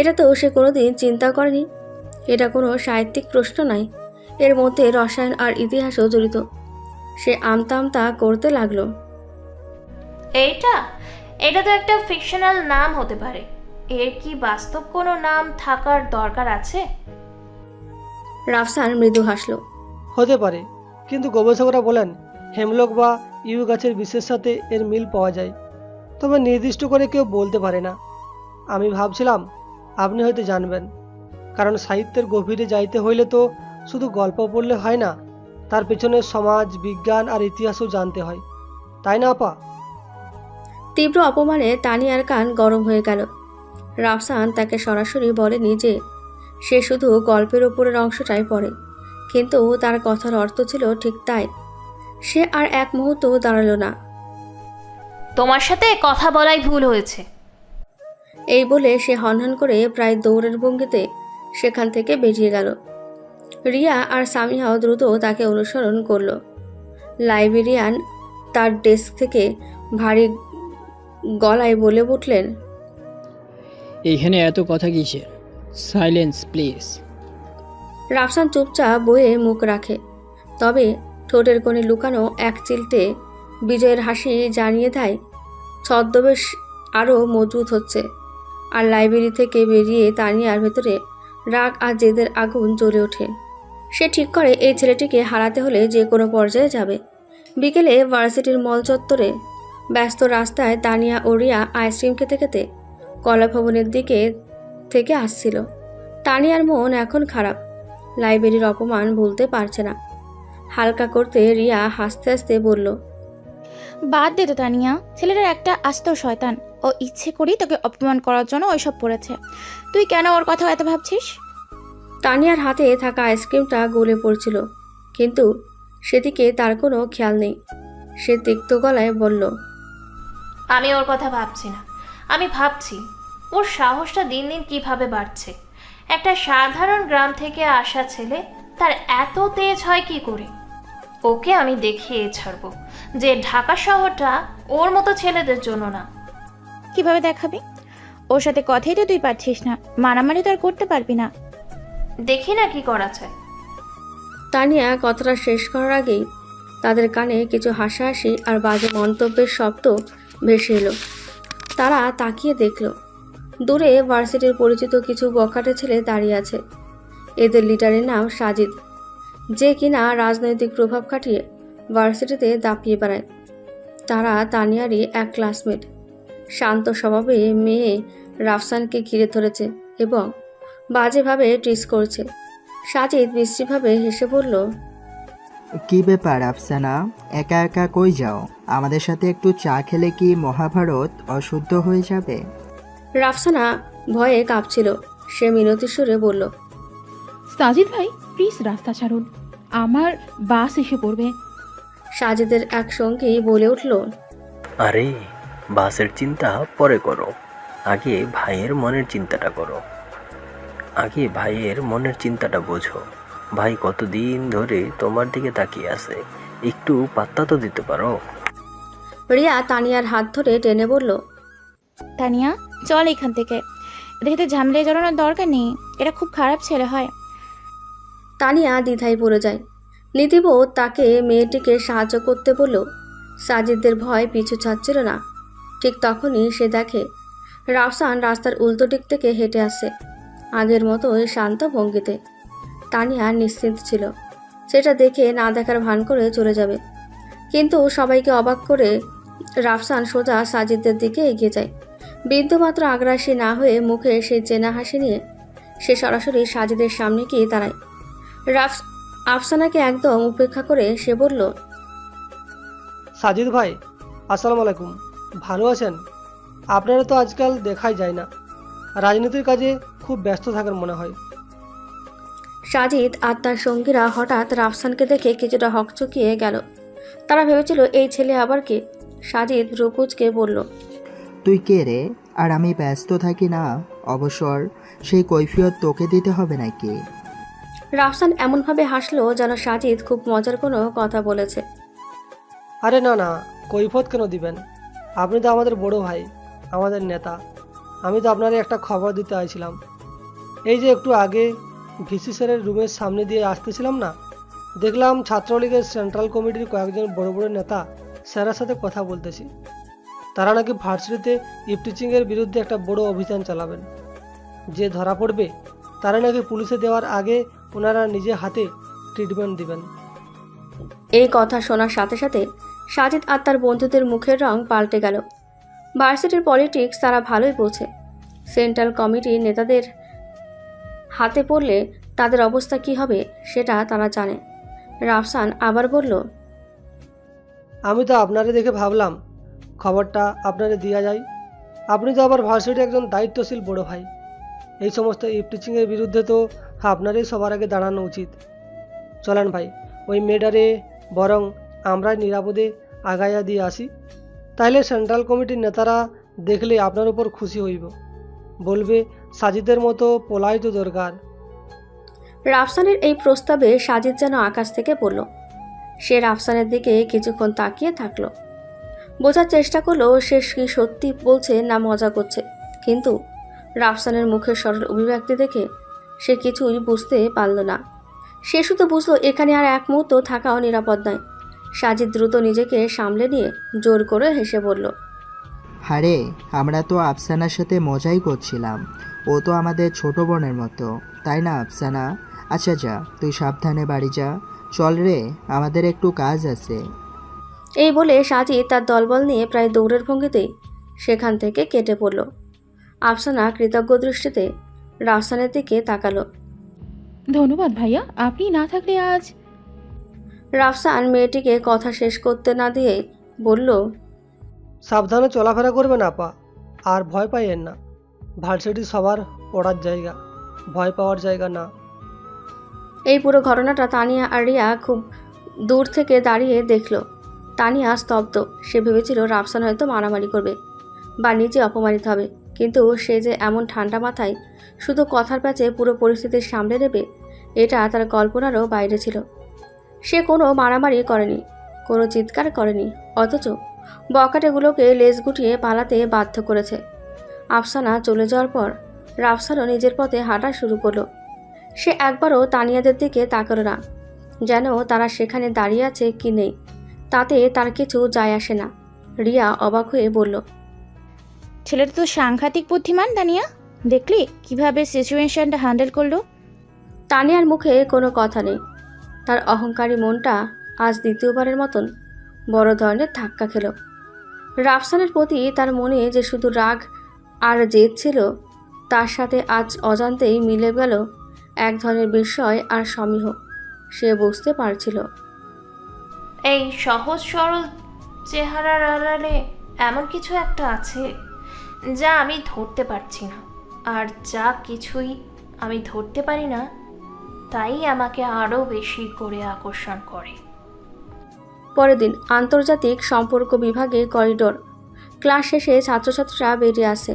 এটা তো সে কোনোদিন চিন্তা করেনি। এটা কোনো সাহিত্যিক প্রশ্ন নয়, এর মধ্যে রসায়ন আর ইতিহাসও জড়িত। সে আমতা আমতা করতে লাগলো। এইটা এটা তো একটা ফিকশনাল নাম হতে পারে, এর কি বাস্তব কোনো নাম থাকার দরকার আছে? রাফসান মৃদু হাসল। হতে পারে, কিন্তু গবেষকরা বলেন হেমলক বা ইউ গাছের বিষের সাথে এর মিল পাওয়া যায়, তবে নির্দিষ্ট করে কেউ বলতে পারে না। আমি ভাবছিলাম আপনি হয়তো জানবেন, কারণ সাহিত্যের গভীরে যাইতে হইলে তো শুধু গল্প পড়লে হয় না, তার পেছনে সমাজ, বিজ্ঞান আর ইতিহাসও জানতে হয়, তাই না আপা? তীব্র অপমানে তানিয়ার কান গরম হয়ে গেল। রাফসান তাকে সরাসরি বলেনি যে সে শুধু গল্পের ওপরের অংশটাই পড়ে, কিন্তু তার কথার অর্থ ছিল ঠিক তাই। সে আর এক মুহূর্ত দাঁড়ালো না। তোমার সাথে কথা বলাই ভুল হয়েছে। এই বলে সে হনহন করে প্রায় দৌড়ের ভঙ্গিতে সেখান থেকে বেরিয়ে গেল। রিয়া আর সামিহাও দ্রুত তাকে অনুসরণ করলো। লাইব্রেরিয়ান তার ডেস্ক থেকে ভারী গলায় বলে উঠলেন, এইখানে এত কথা কিসের? Silence please. রাফসান চুপচাপ বইয়ে মুখ রাখে, তবে ঠোঁটের কোণে লুকানো এক চিলতে বিজয়ের হাসি জানিয়ে দেয় ছদ্মবেশ আরও মজবুত হচ্ছে। আর লাইব্রেরি থেকে বেরিয়ে তানিয়ার ভেতরে রাগ আর জেদের আগুন জ্বলে ওঠে। সে ঠিক করে এই ছেলেটিকে হারাতে হলে যে কোনো পর্যায়ে যাবে। বিকেলে ভার্সিটির মল চত্বরে ব্যস্ত রাস্তায় তানিয়া ও রিয়া আইসক্রিম খেতে খেতে কলা ভবনের দিকে থেকে আসছিল। তানিয়ার মন এখন খারাপ, লাইব্রেরির অপমান ভুলতে পারছে না। হালকা করতে রিয়া হাসতে হাসতে বলল, বাদ দে তো তানিয়া, ছেলেটার একটা আস্ত শয়তান। ও ইচ্ছে করেই তোকে অপমান করার জন্য ওইসব পড়েছে। তুই কেন ওর কথা এত ভাবছিস? তানিয়ার হাতে থাকা আইসক্রিমটা গলে পড়ছিল, কিন্তু সেদিকে তার কোনো খেয়াল নেই। সে তিক্ত গলায় বলল, আমি ওর কথা ভাবছি না, আমি ভাবছি ওর সাহসটা দিন দিন কিভাবে বাড়ছে। একটা সাধারণ গ্রাম থেকে আসা ছেলে, তার এত তেজ হয় কি করে? ওকে আমি দেখিয়ে ছাড়বো যে ঢাকা শহরটা ওর মতো ছেলেদের জন্য না। কিভাবে দেখাবি? ওর সাথে কথাই তো তুই পারছিস না, মারামারি তো আর করতে পারবি না। দেখি না কি করা যায়। তানিয়া কথাটা শেষ করার আগেই তাদের কানে কিছু হাসাহাসি আর বাজে মন্তব্যের শব্দ ভেসে এলো। তারা তাকিয়ে দেখল, দূরে ভার্সিটির পরিচিত কিছু বখাটে ছেলে দাঁড়িয়ে আছে। এদের লিডারের নাম সাজিদ, যে কিনা রাজনৈতিক প্রভাব খাটিয়ে ভার্সিটিতে দাপিয়ে বেড়ায়। তারা তানিয়ারই এক ক্লাসমেট। শান্ত স্বভাবে মেয়ে রাফসানকে ঘিরে ধরেছে এবং বাজেভাবে ট্রিস করছে। সাজিদ মিষ্টিভাবে হেসে বলল, কি ব্যাপার আফসানা, একা একা কই যাও? আমাদের সাথে একটু চা খেলে কি মহাভারত অশুদ্ধ হয়ে যাবে? রাফসানা ভয়ে কাঁপছিল। সে মিনতি সুরে বলল, সাজিদ ভাই প্লিজ রাস্তা ছাড়ুন, আমার বাস এসে পড়বে। সাজিদের এক সঙ্গী বলে উঠল, আরে বাসের চিন্তা পরে করো, আগে ভাইয়ের মনের চিন্তাটা করো, আগে ভাইয়ের মনের চিন্তাটা বোঝো। ভাই কতদিন ধরে তোমার দিকে তাকিয়ে আছে, একটু পাত্তা তো দিতে পারো। রিয়া তানিয়ার হাত ধরে টেনে বলল, তানিয়া চল এখান থেকে, এদের সাথে ঝামেলায় জড়ানোর দরকার নেই, এটা খুব খারাপ ছেলে হয়। তানিয়া দ্বিধায় পড়ে যায়। নীতিবোধ তাকে মেয়েটিকে সাহায্য করতে বললেও সাজিদদের ভয় পিছু ছাড়ছিল না। ঠিক তখনই সে দেখে রাফসান রাস্তার উল্টো দিক থেকে হেঁটে আসছে, আগের মতোই শান্ত ভঙ্গিতে। তানিয়া নিশ্চিন্ত ছিল সেটা দেখে না দেখার ভান করে চলে যাবে, কিন্তু সবাইকে অবাক করে রাফসান সোজা সাজিদদের দিকে এগিয়ে যায়। বিন্দুমাত্র আগ্রাসী না হয়ে মুখে সেই চেনা হাসি নিয়ে সে সরাসরি সাজিদের সামনে গিয়ে দাঁড়ায়। আফসানাকে একদম উপেক্ষা করে সে বলল, সাজিদ ভাই, আসসালামু আলাইকুম, ভালো আছেন? আপনারা তো আজকাল দেখাই যায় না, রাজনীতির কাজে খুব ব্যস্ত থাকার মনে হয়। সাজিদ আর তার সঙ্গীরা হঠাৎ রাফসানকে দেখে কিছুটা হকচকিয়ে গেল। তারা ভেবেছিল এই ছেলে আবার কে, সাজিদ ভ্রুকুচকে বলল, তুই কে রে? আর আমি ব্যস্ত থাকি না, অবসর সেই কৈফিয়ত তোকে দিতে হবে নাকি? রাফসান এমনভাবে হাসলো যেন সাজিদ খুব মজার কোনো কথা বলেছে। আরে না না, কৈফত কেন দিবেন? আপনি তো আমাদের বড় ভাই, আমাদের নেতা। আমি তো আপনার একটা খবর দিতে আইছিলাম। এই যে একটু আগে ভিসি স্যারের রুমের সামনে দিয়ে আসতেছিলাম না, দেখলাম ছাত্রলীগের সেন্ট্রাল কমিটির কয়েকজন বড় বড় নেতা স্যারের সাথে কথা বলতেছি। তারা নাকি ভার্সিটিতে ইফটিচিংয়ের বিরুদ্ধে একটা বড় অভিযান চালাবেন। যে ধরা পড়বে তারা নাকি পুলিশে দেওয়ার আগে ওনারা নিজে হাতে ট্রিটমেন্ট দিবেন। এই কথা শোনার সাথে সাথে সাজিদ আর তার বন্ধুদের মুখের রং পাল্টে গেল। ভার্সিটির পলিটিক্স তারা ভালোই বোঝে। সেন্ট্রাল কমিটির নেতাদের হাতে পড়লে তাদের অবস্থা কী হবে সেটা তারা জানে। রাফসান আবার বলল, আমি তো আপনারে দেখে ভাবলাম খবরটা আপনারে দেওয়া যায়। আপনি তো আবার ভার্সিটির একজন দায়িত্বশীল বড় ভাই। এই সমস্ত ইফটিচিংয়ের বিরুদ্ধে তো আপনারই সবার আগে দাঁড়ানো উচিত। চলেন ভাই, ওই মেয়েটারে বরং আমরা নিরাপদে আগাইয়া দিয়ে আসি। তাইলে সেন্ট্রাল কমিটির নেতারা দেখলে আপনার উপর খুশি হইব, বলবে সাজিদের মতো পোলাই তো দরকার। রাফসানের এই প্রস্তাবে সাজিদ যেন আকাশ থেকে পড়ল। সে রাফসানের দিকে কিছুক্ষণ তাকিয়ে থাকলো। বোঝার চেষ্টা করলো সে কি সত্যি বলছে না মজা করছে, কিন্তু রাফসানের মুখের সরল অভিব্যক্তি দেখে সে কিছুই বুঝতে পারল না। সে শুধু বুঝলো এখানে আর এক মুহূর্ত থাকাও নিরাপদ নয়। সাজিদ দ্রুত নিজেকে সামলে নিয়ে জোর করে হেসে বলল, আরে আমরা তো আফসানার সাথে মজাই করছিলাম, ও তো আমাদের ছোট বোনের মতো, তাই না আফসানা? আচ্ছা যা, তুই সাবধানে বাড়ি যা। চল রে, আমাদের একটু কাজ আছে। এই বলে সাজিদ তার দলবল নিয়ে প্রায় দৌড়ের ভঙ্গিতেই সেখান থেকে কেটে পড়ল। আফসানা কৃতজ্ঞ দৃষ্টিতে রাফসানের দিকে তাকালো। ধন্যবাদ ভাইয়া, আপনি না থাকলে আজ। রাফসান মেয়েটিকে কথা শেষ করতে না দিয়ে বলল, সাবধানে চলাফেরা করবেন আপা, আর ভয় পাইয়েন না। ভার্সিটি সবার পড়ার জায়গা, ভয় পাওয়ার জায়গা না। এই পুরো ঘটনাটা তানিয়া আর রিয়া খুব দূর থেকে দাঁড়িয়ে দেখল। তানিয়া স্তব্ধ। সে ভেবেছিল রাফসান হয়তো মারামারি করবে বা নিজে অপমানিত হবে, কিন্তু সে যে এমন ঠান্ডা মাথায় শুধু কথার প্যাচে পুরো পরিস্থিতির সামলে নেবে, এটা তার কল্পনারও বাইরে ছিল। সে কোনো মারামারি করেনি, কোনো চিৎকার করেনি, অথচ বকাটেগুলোকে লেজ গুটিয়ে পালাতে বাধ্য করেছে। আফসানা চলে যাওয়ার পর রাফসানও নিজের পথে হাঁটা শুরু করলো। সে একবারও তানিয়াদের দিকে তাকালো না, যেন তারা সেখানে দাঁড়িয়ে আছে কি নেই তাতে তার কিছু যায় আসে না। রিয়া অবাক হয়ে বলল, ছেলেটা তো সাংঘাতিক বুদ্ধিমান তানিয়া, দেখলি কিভাবে সিচুয়েশনটা হ্যান্ডেল করলো? তানিয়ার মুখে কোনো কথা নেই। তার অহংকারী মনটা আজ দ্বিতীয়বারের মতন বড় ধরনের ধাক্কা খেল। রাফসানের প্রতি তার মনে যে শুধু রাগ আর জেদ ছিল, তার সাথে আজ অজান্তেই মিলে গেল এক ধরনের বিস্ময় আর সমীহ। সে বুঝতে পারছিল এই সহজ সরল চেহারার আড়ালে এমন কিছু একটা আছে যা আমি ধরতে পারছি না, আর যা কিছুই আমি ধরতে পারি না তাই আমাকে আরও বেশি করে আকর্ষণ করে। পরের দিন আন্তর্জাতিক সম্পর্ক বিভাগে করিডোর। ক্লাস শেষে ছাত্রছাত্রীরা বেরিয়ে আসে।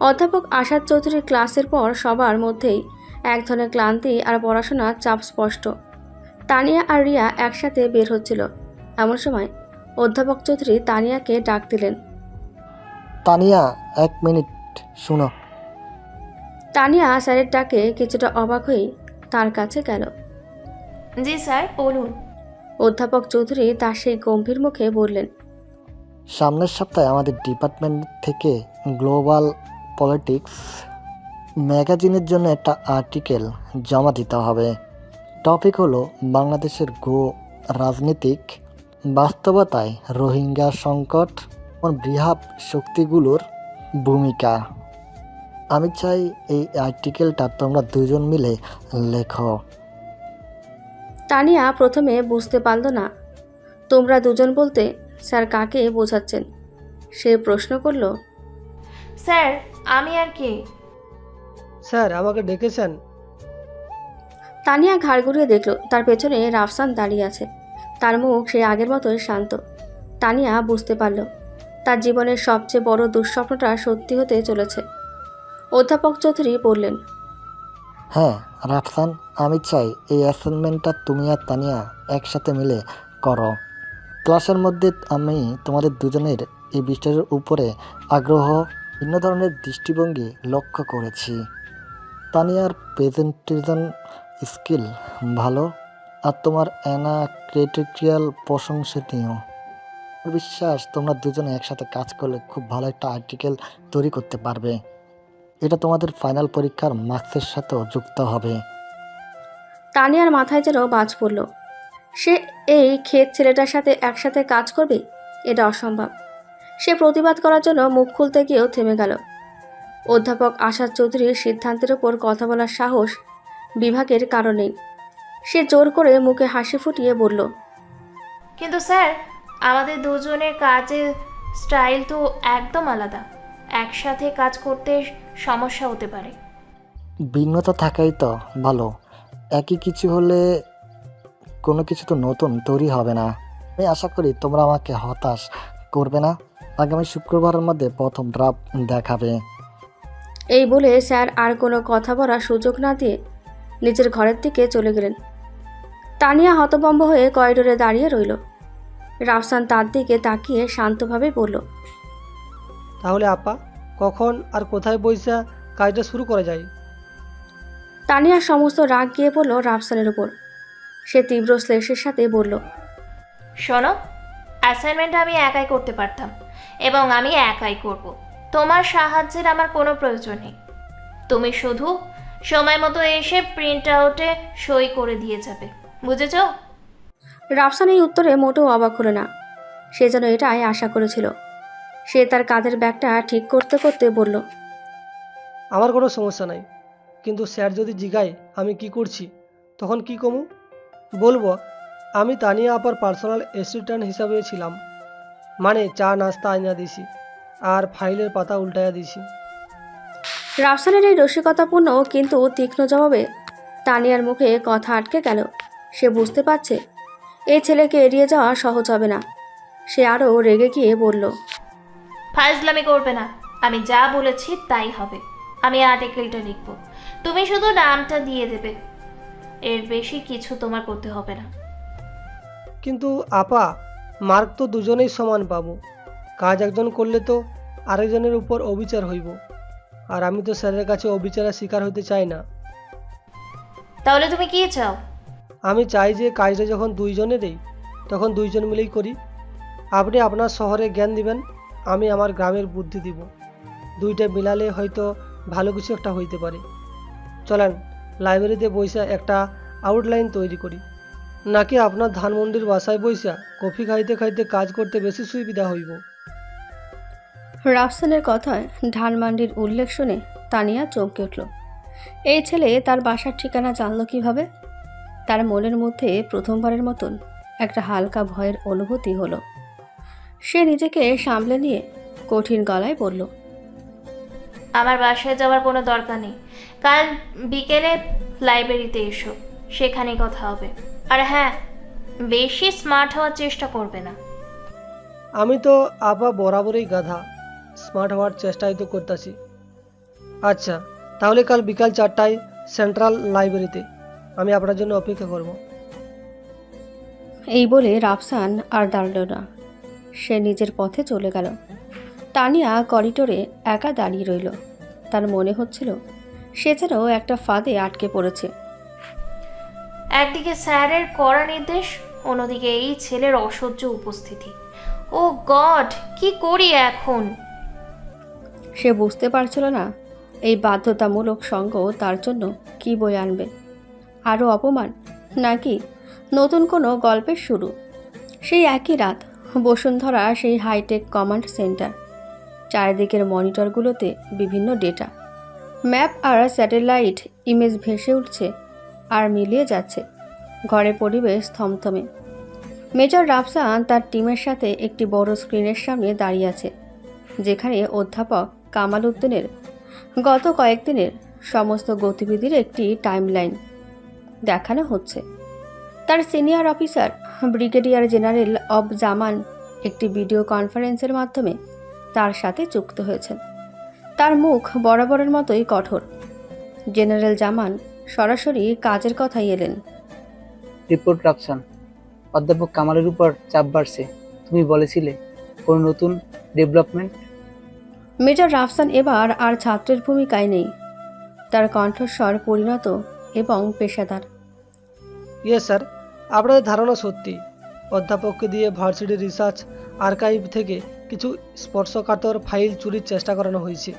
অধ্যাপক আসাদ চৌধুরীর ক্লাসের পর সবার মধ্যেই এক ধরনের ক্লান্তি আর পড়াশোনার চাপ স্পষ্ট। তানিয়া আর রিয়া একসাথে বের হচ্ছিল। এমন সময় অধ্যাপক চৌধুরী তানিয়াকে ডাক দিলেন। তানিয়া, এক মিনিট শুনো। তানিয়া স্যারের ডাকে কিছুটা অবাক হয়েই তার কাছে গেল। জি স্যার, বলুন। অধ্যাপক চৌধুরী তার সেই গম্ভীর মুখে বললেন, সামনের সপ্তাহে আমাদের ডিপার্টমেন্ট থেকে গ্লোবাল পলিটিক্স ম্যাগাজিনের জন্য একটা আর্টিকেল জমা দিতে হবে। টপিক হলো বাংলাদেশের রাজনৈতিক বাস্তবতায় রোহিঙ্গা সংকট ও বৃহৎ শক্তিগুলোর ভূমিকা। আমি চাই এই আর্টিকেলটা তোমরা দুজন মিলে লেখো। তানিয়া প্রথমে বুঝতে পারল না তোমরা দুজন বলতে স্যার কাকে বোঝাচ্ছেন। সে প্রশ্ন করল, স্যার আমি আর কে? স্যার আমাকে ডেকেছেন? তানিয়া ঘাড় ঘুরিয়ে দেখল তার পেছনে রাফসান দাঁড়িয়ে আছে। তার মুখ সে আগের মতোই শান্ত। তানিয়া বুঝতে পারল তার জীবনের সবচেয়ে বড় দুঃস্বপ্নটা সত্যি হতে চলেছে। অধ্যাপক চৌধুরী বললেন, হ্যাঁ রাফসান, আমি চাই এই অ্যাসাইনমেন্টটা তুমি আর তানিয়া একসাথে মিলে করো। ক্লাসের মধ্যে আমি তোমাদের দুজনের এই বিষয়ের উপরে আগ্রহ, ভিন্ন ধরনের দৃষ্টিভঙ্গি লক্ষ্য করেছি। তানিয়ার প্রেজেন্টেশন স্কিল ভালো, আর তোমার ক্রিয়েটিভিটিয়াল প্রশংসনীয়। আমার বিশ্বাস তোমরা দুজনে একসাথে কাজ করলে খুব ভালো একটা আর্টিকেল তৈরি করতে পারবে। এটা তোমাদের ফাইনাল পরীক্ষার মার্কসের সাথেও যুক্ত হবে। তানিয়ার মাথায় যেন বাজ পড়ল। সে এই ক্ষেত ছেলেটার সাথে একসাথে কাজ করবে, এটা অসম্ভব। সে প্রতিবাদ করার জন্য মুখ খুলতে গিয়েও থেমে গেল। অধ্যাপক আশাদ চৌধুরীর সিদ্ধান্তের ওপর কথা বলার সাহস বিভাগের কারণেই। সে জোর করে মুখে হাসি ফুটিয়ে বলল, কিন্তু স্যার, আমাদের দুজনের কাজের স্টাইল তো একদম আলাদা। একসাথে কাজ করতে সমস্যা হতে পারে। ভিন্নতা থাকাই তো ভালো। একই কিছু হলে কোনো কিছু তো নতুন তৈরি হবে না। আমি আশা করি তোমরা আমাকে হতাশ করবে না। আগামী শুক্রবারের মধ্যে প্রথম ড্রাফট দেখাবে। এই বলে স্যার আর কোনো কথা বলার সুযোগ না দিয়ে নিজের ঘরের দিকে চলে গেলেন। তানিয়া হতভম্ব হয়ে করিডোরে দাঁড়িয়ে রইল। রাফসান তার দিকে তাকিয়ে শান্তভাবে বলল, তাহলে আপা, কখন আর কোথায় বইসা কাজটা শুরু করা যায়? তানিয়ার সমস্ত রাগ গিয়ে পড়ল রাফসানের উপর। সে তীব্র শ্লেষের সাথে বলল, শোনো, অ্যাসাইনমেন্ট আমি একাই করতে পারতাম এবং আমি একাই করব। তোমার সাহায্যের আমার কোনো প্রয়োজন নেই। তুমি শুধু সময় মতো এসে প্রিন্ট আউটে সই করে দিয়ে যাবে, বুঝেছ? রাফসান এই উত্তরে মোটেও অবাক হলো না। সে যেন এটাই আশা করেছিল। সে তার কাঁধের ব্যাগটা ঠিক করতে করতে বলল, আমার কোনো সমস্যা নাই, কিন্তু স্যার যদি জিগায় আমি কি করছি তখন কি কমু? বলবো আমি তানিয়া আপার পার্সোনাল অ্যাসিস্ট্যান্ট হিসাবে ছিলাম, মানে চা নাস্তা আইনা দিছি আর ফাইলের পাতা উল্টাইয়া দিছি। রাফসানের এই রসিকতাপূর্ণ কিন্তু তীক্ষ্ণ জবাবে তানিয়ার মুখে কথা আটকে গেল। সে বুঝতে পারছে এই ছেলেকে এড়িয়ে যাওয়া সহজ হবে না। সে আরও রেগে গিয়ে বলল, ফাজলামি করবে না। আমি যা বলেছি তাই হবে। আমি আর্টিকেলটা লিখব, তুমি শুধু নামটা দিয়ে দেবে। এর বেশি কিছু তোমার করতে হবে না। কিন্তু আপা, মার্ক তো দুজনেই সমান পাবো। কাজ একজন করলে তো আরেকজনের উপর অবিচার হইব, আর আমি তো স্যারের কাছে অবিচারের শিকার হতে চাই না। তাহলে তুমি কি চাও? আমি চাই যে কাজটা যখন দুইজনেরই, তখন দুইজন মিলেই করি। আপনি আপনার শহরে জ্ঞান দিবেন, আমি আমার গ্রামের বুদ্ধি দিব। দুইটা মিলালে হয়তো ভালো কিছু একটা হইতে পারে। চলেন লাইব্রেরিতে বইসা একটা আউটলাইন তৈরি করি, নাকি আপনার ধানমন্ডির বাসায় বইসা কফি খাইতে খাইতে কাজ করতে বেশি সুবিধা হইব? রাফসানের কথায় ধানমান্ডির উল্লেখ শুনে তানিয়া চমকে উঠল। এই ছেলে তার বাসার ঠিকানা জানল কিভাবে? তার মনের মধ্যে প্রথমবারের মতন একটা হালকা ভয়ের অনুভূতি হলো। সে নিজেকে সামলে নিয়ে কঠিন গলায় বলল, আমার বাসায় যাওয়ার কোনো দরকার নেই। কাল বিকেলে লাইব্রেরিতে এসো, সেখানে কথা হবে। আর হ্যাঁ, বেশি স্মার্ট হওয়ার চেষ্টা করবে না। আমি তো আপা বরাবরই গাধা, স্মার্ট হওয়ার চেষ্টাই তো করতেছি। আচ্ছা, তাহলে কাল বিকাল 4টায় সেন্ট্রাল লাইব্রেরিতে। আমি আপনার জন্য অপেক্ষা করব। এই বলে রাফসান আর দাঁড়াল না। সে নিজের পথে চলে গেল। তানিয়া করিডোরে একা দাঁড়িয়ে রইল। তার মনে হচ্ছিল সে যেন একটা ফাঁদে আটকে পড়েছে। একদিকে স্যারের কড়া নির্দেশ, অন্যদিকে এই ছেলের অসহ্য উপস্থিতি। ও গড, কি করি এখন? সে বুঝতে পারছিল না এই বাধ্যতামূলক সঙ্গ তার জন্য কী বই আনবে। আরও অপমান, নাকি নতুন কোনো গল্পের শুরু? সেই একই রাত, বসুন্ধরা সেই হাইটেক কমান্ড সেন্টার। চারিদিকের মনিটরগুলোতে বিভিন্ন ডেটা, ম্যাপ আর স্যাটেলাইট ইমেজ ভেসে উঠছে আর মিলিয়ে যাচ্ছে। ঘরের পরিবেশ থমথমে। মেজর রাফসান তার টিমের সাথে একটি বড় স্ক্রিনের সামনে দাঁড়িয়ে আছে, যেখানে অধ্যাপক কামাল উদ্দিনের গত কয়েকদিনের সমস্ত গতিবিধির একটি টাইমলাইন দেখানো হচ্ছে। তার সিনিয়র অফিসার ব্রিগেডিয়ার জেনারেল অব জামান একটি ভিডিও কনফারেন্সের মাধ্যমে তার সাথে যুক্ত হয়েছেন। তার মুখ বরাবরের মতোই কঠোর। জেনারেল জামান সরাসরি কাজের কথাই এলেন। রিপোর্ট রাখছেন, অধ্যাপক কামালের উপর চাপ বাড়ছে। তুমি বলেছিলে কোনো নতুন ডেভেলপমেন্ট? মেজর রাফসান এবার আর ছাত্রের ভূমিকায় নেই। তার কণ্ঠস্বর পরিণত এবং পেশাদার। ইয়ে স্যার, আপনাদের ধারণা সত্যি। অধ্যাপককে দিয়ে ভার্সিটির রিসার্চ আর্কাইভ থেকে কিছু স্পর্শকাতর ফাইল চুরির চেষ্টা করানো হয়েছে।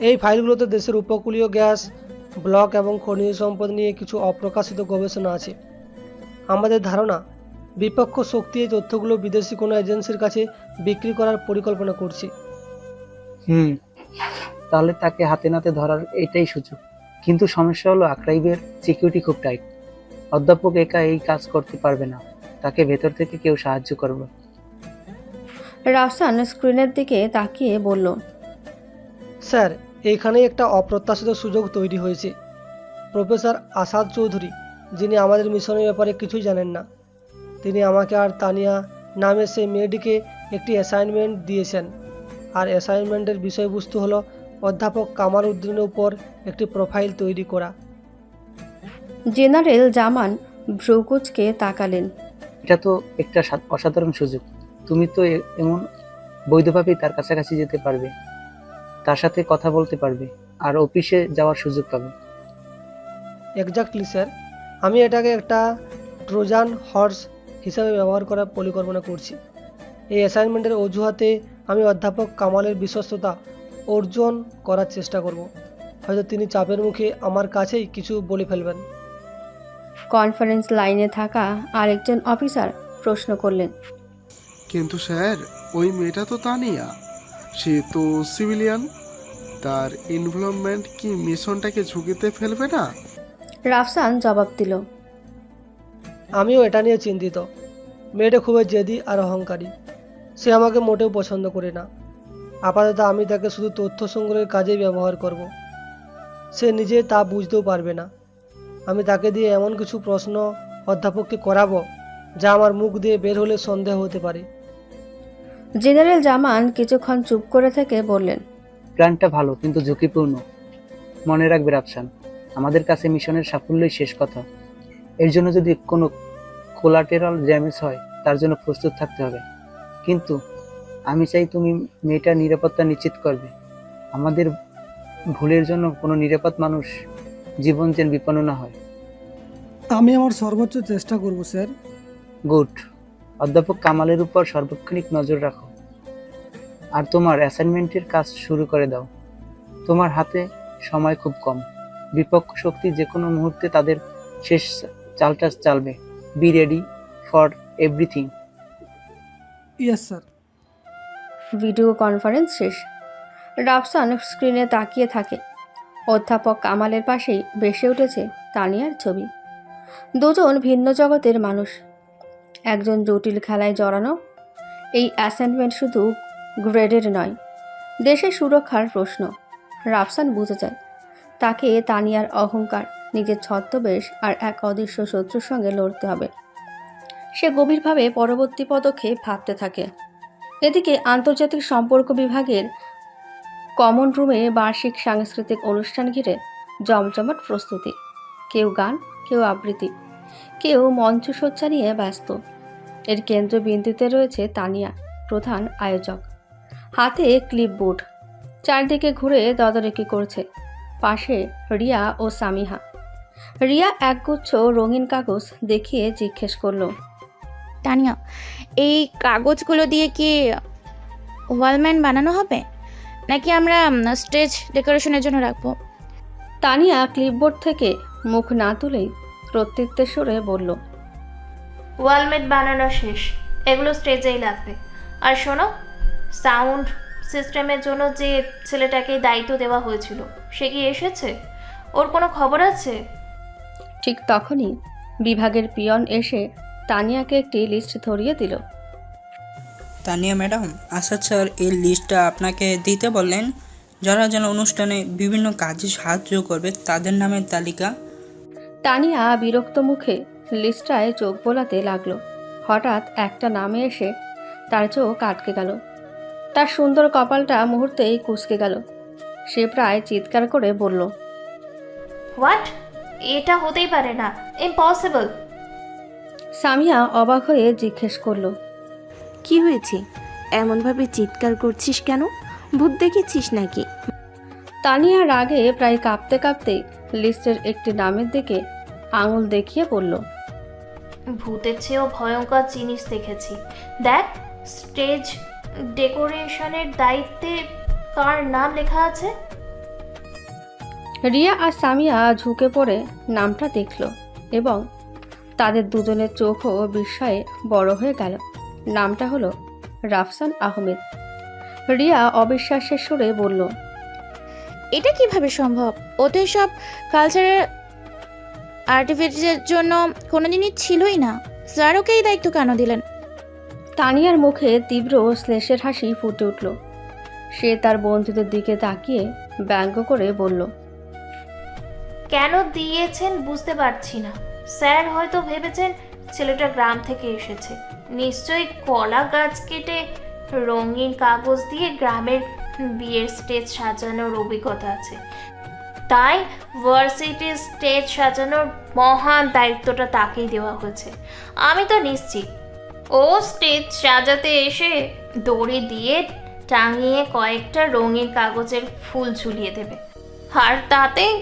এই ফাইলগুলোতে দেশের উপকূলীয় গ্যাস, ব্লক এবং খনিজ সম্পদ নিয়ে কিছু অপ্রকাশিত গবেষণা আছে। আমাদের ধারণা বিপক্ষ শক্তি এই তথ্যগুলো বিদেশি কোনো এজেন্সির কাছে বিক্রি করার পরিকল্পনা করছে। তাহলে তাকে হাতে নাতে ধরার এটাই সুযোগ। কিন্তু সমস্যা হলো আর্কাইভের সিকিউরিটি খুব টাইট। অধ্যাপক একা এই কাজ করতে পারবে না, তাকে ভেতর থেকে কেউ সাহায্য করবে। রাফসান স্ক্রিনের দিকে তাকিয়ে বলল, স্যার, এইখানে একটা অপ্রত্যাশিত সুযোগ তৈরি হয়েছে। প্রফেসর আসাদ চৌধুরী, যিনি আমাদের মিশনের ব্যাপারে কিছুই জানেন না, তিনি আমাকে আর তানিয়া নামে সেই মেয়েটিকে একটি অ্যাসাইনমেন্ট দিয়েছেন। আর অ্যাসাইনমেন্টের বিষয়বস্তু হলো অধ্যাপক কামাল উদ্দিনের উপর একটি প্রোফাইল তৈরি করা। জেনারেল জামান ভ্রুকুচকে তাকালেন। এটা তো একটা অসাধারণ সুযোগ। তুমি তো এমন বৈধভাবেই তার কাছাকাছি যেতে পারবে, তার সাথে কথা বলতে পারবে, আর অফিসে যাওয়ার সুযোগ পাবে। এক্স্যাক্টলি স্যার, আমি এটাকে একটা ট্রোজান হর্স হিসাবে ব্যবহার করার পরিকল্পনা করছি। এই অ্যাসাইনমেন্টের অজুহাতে আমি অধ্যাপক কামালের বিশ্বস্ততা অর্জন করার চেষ্টা করব। হয়তো তিনি চাপের মুখে আমার কাছেই কিছু বলে ফেলবেন। কনফারেন্স লাইনে থাকা আরেকজন অফিসার প্রশ্ন করলেন, কিন্তু স্যার, ওই মেয়েটা তো তানিয়া, সে তো সিভিলিয়ান। তার ইনভলভমেন্ট কি মিশনটাকে ঝুঁকিতে ফেলবে না? রাফসান জবাব দিল, আমিও এটা নিয়ে চিন্তিত। মেয়েটা খুবই জেদি আর অহংকারী। সে আমাকে মোটেও পছন্দ করে না। আপাতত আমি তাকে শুধু তথ্য সংগ্রহের কাজেই ব্যবহার করব। সে নিজে তা বুঝতেও পারবে না। আমি তাকে দিয়ে এমন কিছু প্রশ্ন অধ্যাপককে করাবো যা আমার মুখ দিয়ে বের হলে সন্দেহ হতে পারে। জেনারেল জামান কিছুক্ষণ চুপ করে থেকে বললেন, প্ল্যানটা ভালো কিন্তু ঝুঁকিপূর্ণ। মনে রাখবে রাফসান, আমাদের কাছে মিশনের সাফল্যই শেষ কথা। এর জন্য যদি কোনো কোলাটেরাল ড্যামেজ হয় তার জন্য প্রস্তুত থাকতে হবে। কিন্তু আমি চাই তুমি মেয়েটার নিরাপত্তা নিশ্চিত করবে। আমাদের ভুলের জন্য কোনো নিরাপদ মানুষ জীবন যেন বিপন্ন না হয়। আমি আমার সর্বোচ্চ চেষ্টা করব স্যার। গুড। অধ্যাপক কামালের উপর সার্বক্ষণিক নজর রাখো, আর তোমার অ্যাসাইনমেন্টের কাজ শুরু করে দাও। তোমার হাতে সময় খুব কম। বিপক্ষ শক্তি যে কোনো মুহূর্তে তাদের শেষ চালটা চালবে। Be ready for everything. Yes sir. Video conference শেষ। রাফসান স্ক্রিনে তাকিয়ে থাকে। অধ্যাপক কামালের পাশেই ভেসে উঠেছে তানিয়ার ছবি। দুজন ভিন্ন জগতের মানুষ, একজন জটিল খেলায় জড়ানো। এই অ্যাসাইনমেন্ট শুধু গ্রেডের নয়, দেশের সুরক্ষার প্রশ্ন। রাফসান বুঝে যায় তাকে তানিয়ার অহংকার, নিজের ছদ্মবেশ আর এক অদৃশ্য শত্রুর সঙ্গে লড়তে হবে। সে গভীরভাবে পরবর্তী পদক্ষেপ ভাবতে থাকে। এদিকে আন্তর্জাতিক সম্পর্ক বিভাগের কমন রুমে বার্ষিক সাংস্কৃতিক অনুষ্ঠান ঘিরে জমজমাট প্রস্তুতি। কেউ গান, কেউ আবৃত্তি, কেউ মঞ্চসজ্জা নিয়ে ব্যস্ত। এর কেন্দ্রবিন্দুতে রয়েছে তানিয়া, প্রধান আয়োজক। হাতে ক্লিপবোর্ড, চারদিকে ঘুরে তদারকি করছে। পাশে রিয়া ও সামিহা। রিয়া একগুচ্ছ রঙিন কাগজ দেখিয়ে জিজ্ঞেস করলো, তানিয়া, এই কাগজগুলো দিয়ে কি ওয়ালম্যান বানানো হবে, নাকি আমরা স্টেজ ডেকোরেশনের জন্য রাখবো? তানিয়া ক্লিপবোর্ড থেকে মুখ না তুলেই কর্তৃত্বের সুরে বলল, ওয়ালমেট বানানো শেষ, এগুলো স্টেজেই লাগবে। আর শোনো, সাউন্ড সিস্টেমের জন্য যে ছেলেটাকে দায়িত্ব দেওয়া হয়েছিল সে কি এসেছে? ওর কোনো খবর আছে? ঠিক তখনই বিভাগের পিয়ন এসে তানিয়াকে একটি লিস্ট ধরিয়ে দিল। তানিয়া ম্যাডাম, আসাদ স্যার এই লিস্টটা আপনাকে দিতে বললেন। যারা যেন অনুষ্ঠানে বিভিন্ন কাজে সাহায্য করবে তাদের নামের তালিকা। তানিয়া বিরক্ত মুখে লিস্টটায় চোখ বোলাতে লাগলো। হঠাৎ একটা নামে এসে তার চোখ আটকে গেল। তার সুন্দর কপালটা মুহূর্তেই কুঁচকে গেল। সে প্রায় চিৎকার করে বলল, হোয়াট? এটা হতেই পারে না, ইম্পসিবল। সামিয়া অবাক হয়ে জিজ্ঞেস করলো, কি হয়েছে? এমনভাবে চিৎকার করছিস কেন? ভূত দেখেছিস নাকি? তানিয়া রাগে প্রায় কাঁপতে কাঁপতে লিস্টের একটি নামের দিকে আঙুল দেখিয়ে বলল, ভূতের চেয়েও ভয়ঙ্কর জিনিস দেখেছি। দেখ, স্টেজ ডেকোরেশনের দায়িত্বে কার নাম লেখা আছে। রিয়া আর সামিয়া ঝুঁকে পড়ে নামটা দেখল এবং তাদের দুজনের চোখও বিস্ময়ে বড় হয়ে গেল। নামটা হলো রাফসান আহমেদ। রিয়া অবিশ্বাসের সুরে বলল, এটা কিভাবে সম্ভব? ও তো এসব কালচারাল আর্টিফিসের জন্য কোনোদিনই ছিলই না। স্যার ওকে এই দায়িত্ব কেন দিলেন? তানিয়ার মুখে তীব্র শ্লেষের হাসি ফুটে উঠল। সে তার বন্ধুদের দিকে তাকিয়ে ব্যঙ্গ করে বলল, কেন দিয়েছেন বুঝতে পারছি না। স্যার হয়তো ভেবেছেন ছেলেটা গ্রাম থেকে এসেছে, নিশ্চয়ই কলা গাছ কেটে রঙিন কাগজ দিয়ে গ্রামের বিয়ের স্টেজ সাজানোর অভিজ্ঞতা আছে, তাই ভার্সিটির স্টেজ সাজানোর মহান দায়িত্বটা তাকেই দেওয়া হয়েছে। আমি তো নিশ্চিত ও স্টেজ সাজাতে এসে দড়ি দিয়ে টাঙিয়ে কয়েকটা রঙিন কাগজের ফুল ঝুলিয়ে দেবে, আর তাতেই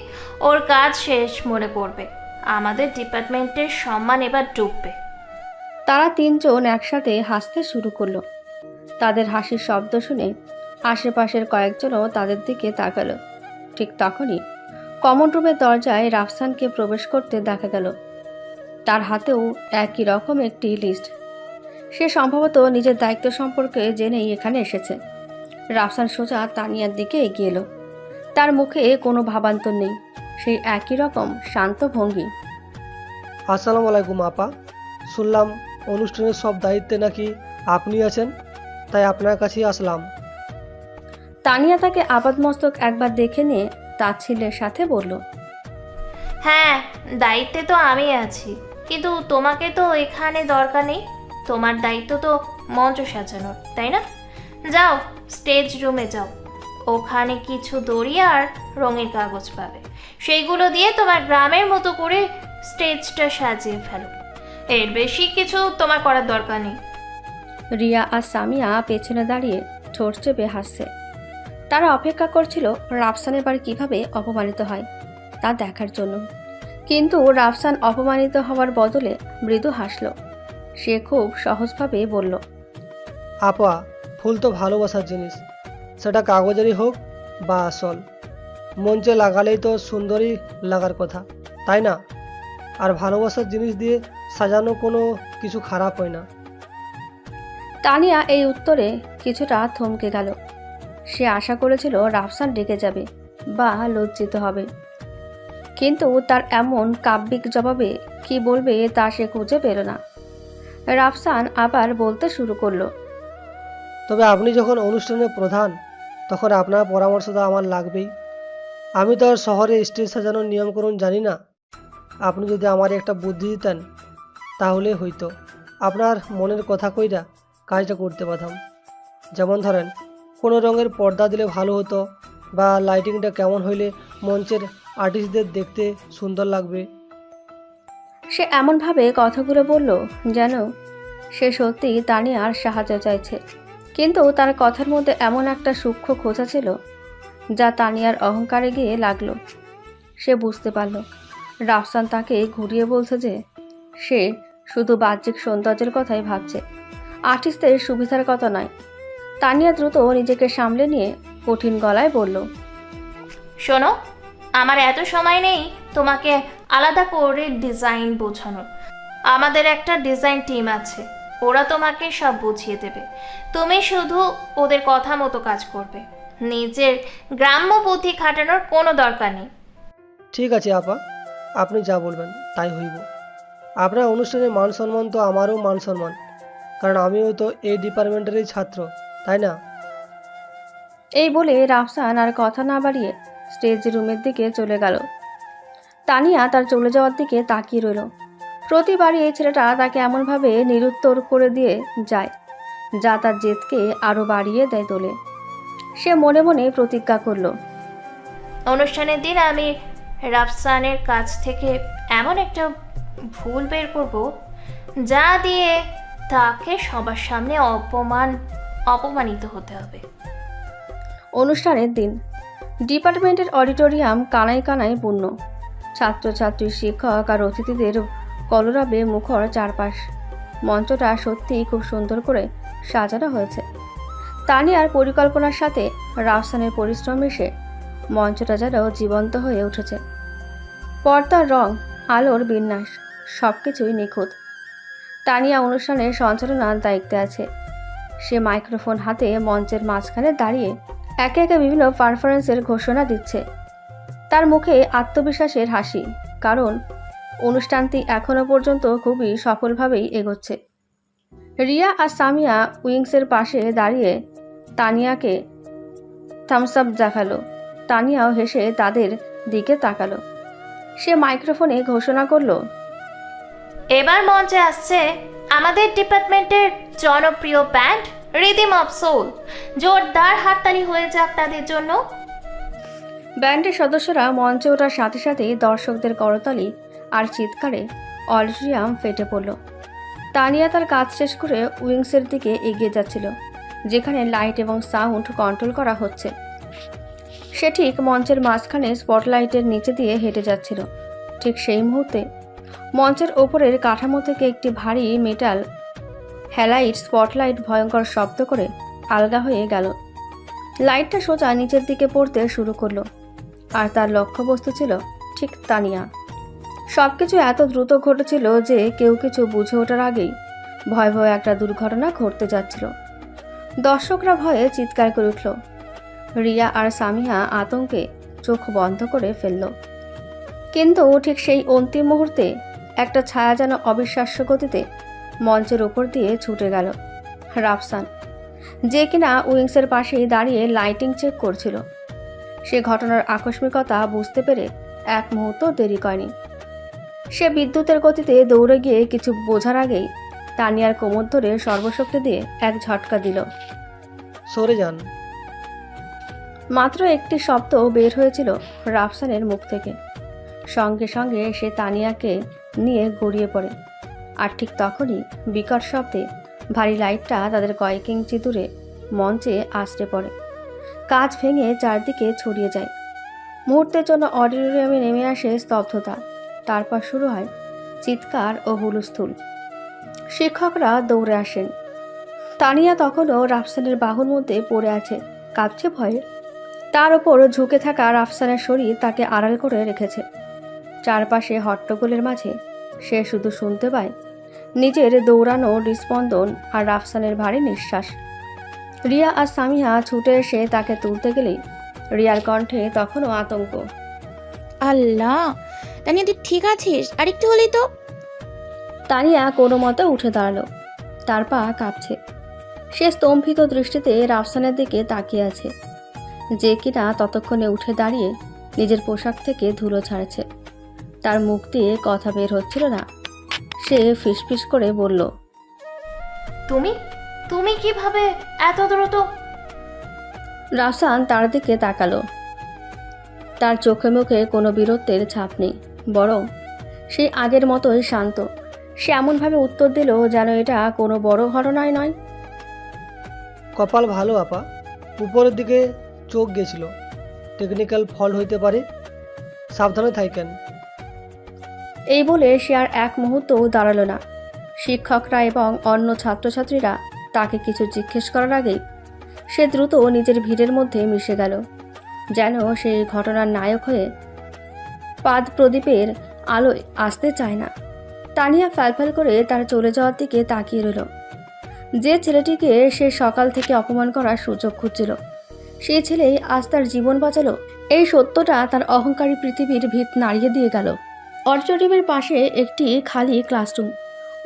ওর কাজ শেষ মনে করবে। আমাদের ডিপার্টমেন্টের সম্মান এবার ডুববে। তারা তিনজন একসাথে হাসতে শুরু করলো। তাদের হাসির শব্দ শুনে আশেপাশের কয়েকজনও তাদের দিকে তাকালো। ঠিক তখনই কমন রুমের দরজায় রাফসানকে প্রবেশ করতে দেখা গেল। তার হাতেও একই রকম একটি লিস্ট। সে সম্ভবত নিজের দায়িত্ব সম্পর্কে জেনেই এখানে এসেছে। রাফসান সোজা তানিয়ার দিকে এগিয়ে এলো। তার মুখে কোনো ভাবান্তর নেই, সেই একই রকম শান্ত ভঙ্গি। আসসালামু আলাইকুম আপা, শুনলাম অনুষ্ঠানের সব দায়িত্বে নাকি আপনি আছেন, তাই আপনার কাছেই আসলাম। তানিয়া তাকে আপাদমস্তক একবার দেখে নিয়ে তাচ্ছিল্যের সাথে বলল, হ্যাঁ, দায়িত্বে তো আমি আছি, কিন্তু তোমাকে তো এখানে দরকার নেই। তোমার দায়িত্ব তো মঞ্চ সাজানোর, তাই না? যাও, স্টেজ রুমে যাও। ওখানে কিছু দড়ি আর রঙের কাগজ পাবে, সেইগুলো দিয়ে তোমার গ্রামের মতো করে স্টেজটা সাজিয়ে ফেলো। এর বেশি কিছু তোমার করার দরকার নেই। রিয়া আর সামিয়া পেছনে দাঁড়িয়ে ঠোঁট চেপে হাসছে। তারা অপেক্ষা করছিল রাফসান এবার কিভাবে অপমানিত হয় তা দেখার জন্য। কিন্তু রাফসান অপমানিত হওয়ার বদলে মৃদু হাসল। সে খুব সহজভাবে বলল, আপা, ফুল তো ভালোবাসার জিনিস, সেটা কাগজেরই হোক বা আসল। মঞ্চে লাগালেই তো সুন্দরই লাগার কথা, তাই না? আর ভালোবাসার জিনিস দিয়ে সাজানো কোনো কিছু খারাপ হয় না। তানিয়া এই উত্তরে কিছুটা থমকে গেল। সে আশা করেছিল রাফসান রেগে যাবে বা লজ্জিত হবে, কিন্তু তার এমন কাব্যিক জবাবে কি বলবে তা সে খুঁজে পেল না। রাফসান আবার বলতে শুরু করলো, তবে আপনি যখন অনুষ্ঠানের প্রধান, তখন আপনার পরামর্শ তো আমার লাগবেই। আমি তো আর শহরে স্টেজ সাজানোর নিয়মকানুন জানি না। আপনি যদি আমার একটা বুদ্ধি দিতেন তাহলে হয়তো আপনার মনের কথা কইরা কাজটা করতে পারতাম। যেমন ধরেন, কোনো রঙের পর্দা দিলে ভালো হতো, বা লাইটিংটা কেমন হইলে মঞ্চের আর্টিস্টদের দেখতে সুন্দর লাগবে। সে এমনভাবে কথাগুলো বলল যেন সে সত্যি তানিয়ার সাহায্য চাইছে, কিন্তু তার কথার মধ্যে এমন একটা সূক্ষ্ম খোঁচা ছিল যা তানিয়ার অহংকারে গিয়ে লাগলো। সে বুঝতে পারল রাফসান তাকে ঘুরিয়ে বলছে যে সে শুধু বাহ্যিক সৌন্দর্যের কথাই ভাবছে, আর্টিস্টদের সুবিধার কথা নয়। তানিয়া দ্রুত নিজেকে সামলে নিয়ে কঠিন গলায় বলল, শোনো, আমার এত সময় নেই তোমাকে আলাদা করে ডিজাইন বোঝানোর। আমাদের একটা ডিজাইন টিম আছে, ওরা তোমাকে সব বুঝিয়ে দেবে। তুমি শুধু ওদের কথা মতো কাজ করবে, নিজের গ্রাম্য বুদ্ধি খাটানোর কোনো দরকার নেই। ঠিক আছে আপা, আপনি যা বলবেন তাই হইব। আপনার অনুষ্ঠানের মান সম্মান তো আমারও মান সম্মান, কারণ আমিও তো এই ডিপার্টমেন্টেরই ছাত্র, তাই না? এই বলে রাফসান আর কথা না বাড়িয়ে স্টেজ রুমের দিকে চলে গেল। তানিয়া তার চলে যাওয়ার দিকে তাকিয়ে রইল। প্রতিবারই এই ছেলেটা তাকে এমনভাবে নিরুত্তর করে দিয়ে যায় যা তার জেদকে আরও বাড়িয়ে দেয় তোলে। সে মনে মনে প্রতিজ্ঞা করল, অনুষ্ঠানের দিন আমি রাফসানের কাছ থেকে এমন একটা ভুল বের করব যা দিয়ে তাকে সবার সামনে অপমানিত হতে হবে। অনুষ্ঠানের দিন ডিপার্টমেন্টের অডিটোরিয়াম কানায় কানায় পূর্ণ। ছাত্রছাত্রী, শিক্ষক আর অতিথিদের কলরবে মুখর চারপাশ। মঞ্চটা সত্যিই খুব সুন্দর করে সাজানো হয়েছে। তানিয়ার পরিকল্পনার সাথে রাফসানের পরিশ্রম মিশে মঞ্চটা যেন জীবন্ত হয়ে উঠেছে। পর্দার রং, আলোর বিন্যাস সব কিছুই নিখুঁত। তানিয়া অনুষ্ঠানের সঞ্চালনার দায়িত্বে আছে। সে মাইক্রোফোন হাতে মঞ্চের মাঝখানে দাঁড়িয়ে একে একে বিভিন্ন পারফরমেন্সের ঘোষণা দিচ্ছে। তার মুখে আত্মবিশ্বাসের হাসি, কারণ অনুষ্ঠানটি এখনও পর্যন্ত খুবই সফলভাবেই এগোচ্ছে। রিয়া আর সামিয়া উইংসের পাশে দাঁড়িয়ে তানিয়াকে থামস আপ দেখালো। তানিয়াও হেসে তাদের দিকে তাকালো। সে মাইক্রোফোনে ঘোষণা করলো, এবার মঞ্চে আসছে আমাদের ডিপার্টমেন্টের জনপ্রিয় ব্যান্ড রিদিম অফ সোল। জোরদার হাততালি হয়ে যাক তাদের জন্য। ব্যান্ডের সদস্যরা মঞ্চে ওঠার সাথে সাথেই দর্শকদের করতালি আর চিৎকারে অডিটোরিয়াম ফেটে পড়ল। তানিয়া তার কাজ শেষ করে উইংসের দিকে এগিয়ে যাচ্ছিল, যেখানে লাইট এবং সাউন্ড কন্ট্রোল করা হচ্ছে। সে ঠিক মঞ্চের মাঝখানে স্পটলাইটের নিচে দিয়ে হেঁটে যাচ্ছিল। ঠিক সেই মুহূর্তে মঞ্চের ওপরের কাঠামো থেকে একটি ভারী মেটাল হ্যালাইট স্পটলাইট ভয়ঙ্কর শব্দ করে আলগা হয়ে গেল। লাইটটা সোজা নিচের দিকে পড়তে শুরু করলো, আর তার লক্ষ্যবস্তু ছিল ঠিক তানিয়া। সব কিছু এত দ্রুত ঘটেছিল যে কেউ কিছু বুঝে ওঠার আগেই ভয়াবহ একটা দুর্ঘটনা ঘটতে যাচ্ছিল। দর্শকরা ভয়ে চিৎকার করে উঠল। রিয়া আর সামিয়া আতঙ্কে চোখ বন্ধ করে ফেলল। কিন্তু ঠিক সেই অন্তিম মুহূর্তে একটা ছায়া যেন অবিশ্বাস্য গতিতে মঞ্চের ওপর দিয়ে ছুটে গেল। রাফসান, যে কিনা উইংসের পাশেই দাঁড়িয়ে লাইটিং চেক করছিল, সে ঘটনার আকস্মিকতা বুঝতে পেরে এক মুহূর্ত দেরি করেনি। সে বিদ্যুতের গতিতে দৌড়ে গিয়ে কিছু বোঝার আগেই তানিয়ার কোমর ধরে সর্বশক্তি দিয়ে এক ঝটকা দিল। সরে যান। মাত্র একটি শব্দ বের হয়েছিল রাফসানের মুখ থেকে। সঙ্গে সঙ্গে সে তানিয়াকে নিয়ে গড়িয়ে পড়ে। আর ঠিক তখনই বিকট শব্দে ভারী লাইটটা তাদের কয়েক ইঞ্চি দূরে মঞ্চে আছড়ে পড়ে। কাঁচ ভেঙে চারদিকে ছড়িয়ে যায়। মুহূর্তের জন্য অডিটোরিয়ামে নেমে আসে স্তব্ধতা। তারপর শুরু হয় চিৎকার ও হুলস্থুল। শিক্ষকরা দৌড়ে আসেন। তানিয়া তখনও রাফসানের বাহুর মধ্যে পড়ে আছে, কাঁপছে ভয়ে। তার ওপর ঝুঁকে থাকা রাফসানের শরীর তাকে আড়াল করে রেখেছে। চারপাশে হট্টগোলের মাঝে সে শুধু শুনতে পায় নিজের দৌড়ানো হৃস্পন্দন আর রাফসানের ভারী নিঃশ্বাস। রিয়া আর সামিয়া ছুটে এসে তাকে তুলতে গেলেই রিয়ার কণ্ঠে তখনও আতঙ্ক। আল্লাহ, তানিয়া তুই ঠিক আছিস? আরেকটু হলেই তো। তানিয়া কোনো মতে উঠে দাঁড়ালো। তার পা কাঁপছে। সে স্তম্ভিত দৃষ্টিতে রাফসানের দিকে তাকিয়ে আছে, যে কিনা ততক্ষণে উঠে দাঁড়িয়ে নিজের পোশাক থেকে ধুলো ছাড়ছে। তার মুখ দিয়ে কথা বের হচ্ছিল না। সে ফিসফিস করে বলল, তুমি তুমি কিভাবে এত দ্রুত? রাফসান তার দিকে তাকালো। তার চোখে মুখে কোনো বীরত্বের ছাপ নেই, বরং সে আগের মতোই শান্ত। সে এমনভাবে উত্তর দিল যেন এটা কোনো বড় ঘটনাই নয়। কপাল ভালো আপা, উপরের দিকে চোখ গেছিল, টেকনিক্যাল ফল্ট হইতে পারে, সাবধানে থাকেন। এই বলে সে আর এক মুহূর্তও দাঁড়ালো না। শিক্ষকরা এবং অন্য ছাত্রছাত্রীরা তাকে কিছু জিজ্ঞেস করার আগেই সে দ্রুত নিজের ভিড়ের মধ্যে মিশে গেল, যেন সেই ঘটনার নায়ক হয়ে পাদ প্রদীপের আলোয় আসতে চায় না। তানিয়া ফ্যালফ্যাল করে তার চলে যাওয়ার দিকে তাকিয়ে রইল। যে ছেলেটিকে সে সকাল থেকে অপমান করার সুযোগ খুঁজছিল, সেই ছেলেই আজ তার জীবন বাঁচালো। এই সত্যটা তার অহংকারী পৃথিবীর ভিত নাড়িয়ে দিয়ে গেল। অডিটোরিয়ামের পাশে একটি খালি ক্লাসরুম।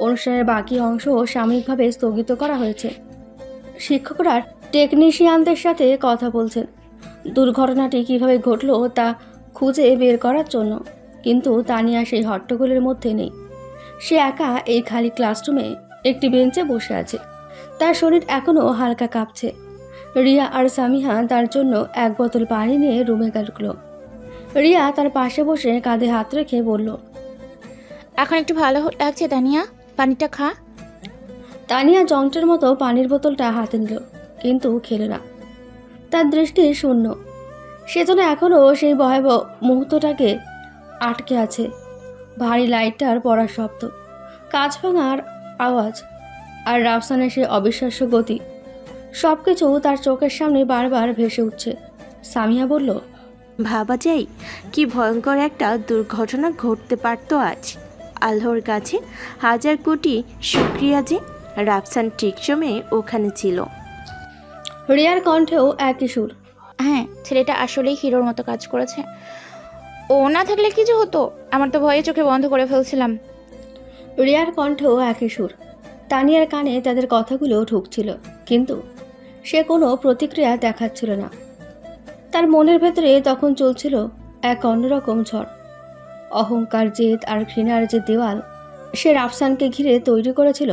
অনুষ্ঠানের বাকি অংশ সাময়িকভাবে স্থগিত করা হয়েছে। শিক্ষকরা টেকনিশিয়ানদের সাথে কথা বলছেন দুর্ঘটনাটি কিভাবে ঘটলো তা খুঁজে বের করার জন্য। কিন্তু তানিয়া সেই হট্টগোলের মধ্যে নেই। সে একা এই খালি ক্লাসরুমে একটি বেঞ্চে বসে আছে। তার শরীর এখনও হালকা কাঁপছে। রিয়া আর সামিহা তার জন্য এক বোতল পানি নিয়ে রুমে গেল। রিয়া তার পাশে বসে কাঁধে হাত রেখে বলল, এখন একটু ভালো লাগছে তানিয়া, পানিটা খা। তানিয়া যন্ত্রের মতো পানির বোতলটা হাতে নিল, কিন্তু খেলো না। তার দৃষ্টি শূন্য। সে যেন এখনও সেই ভয়াবহ মুহূর্তটাকে আটকে আছে। ভারী লাইটটার পড়ার শব্দ, কাঁচ ভাঙার আওয়াজ, আর রাফসানের সেই অবিশ্বাস্য গতি, সব কিছু তার চোখের সামনে বারবার ভেসে উঠছে। সামিয়া বলল, ভাবা যায় কি ভয়ঙ্কর একটা দুর্ঘটনা ঘটতে পারতো আজ। আল্লাহর কাছে হাজার কোটি শুক্রিয়া যে রাফসান ঠিক সময়ে ওখানে ছিল। রিয়ার কণ্ঠেও একই সুর। হ্যাঁ, ছেলেটা আসলেই হিরোর মতো কাজ করেছে। ও না থাকলে কিছু হতো, আমার তো ভয়ে চোখে বন্ধ করে ফেলছিলাম। রিয়ার কণ্ঠেও একই সুর। তানিয়ার কানে তাদের কথাগুলো ঢুকছিল, কিন্তু সে কোনো প্রতিক্রিয়া দেখাচ্ছিল না। তার মনের ভেতরে তখন চলছিল এক অন্যরকম ঝড়। অহংকার, জেদ আর ঘৃণার যে দেওয়াল সে রাফসানকে ঘিরে তৈরি করেছিল,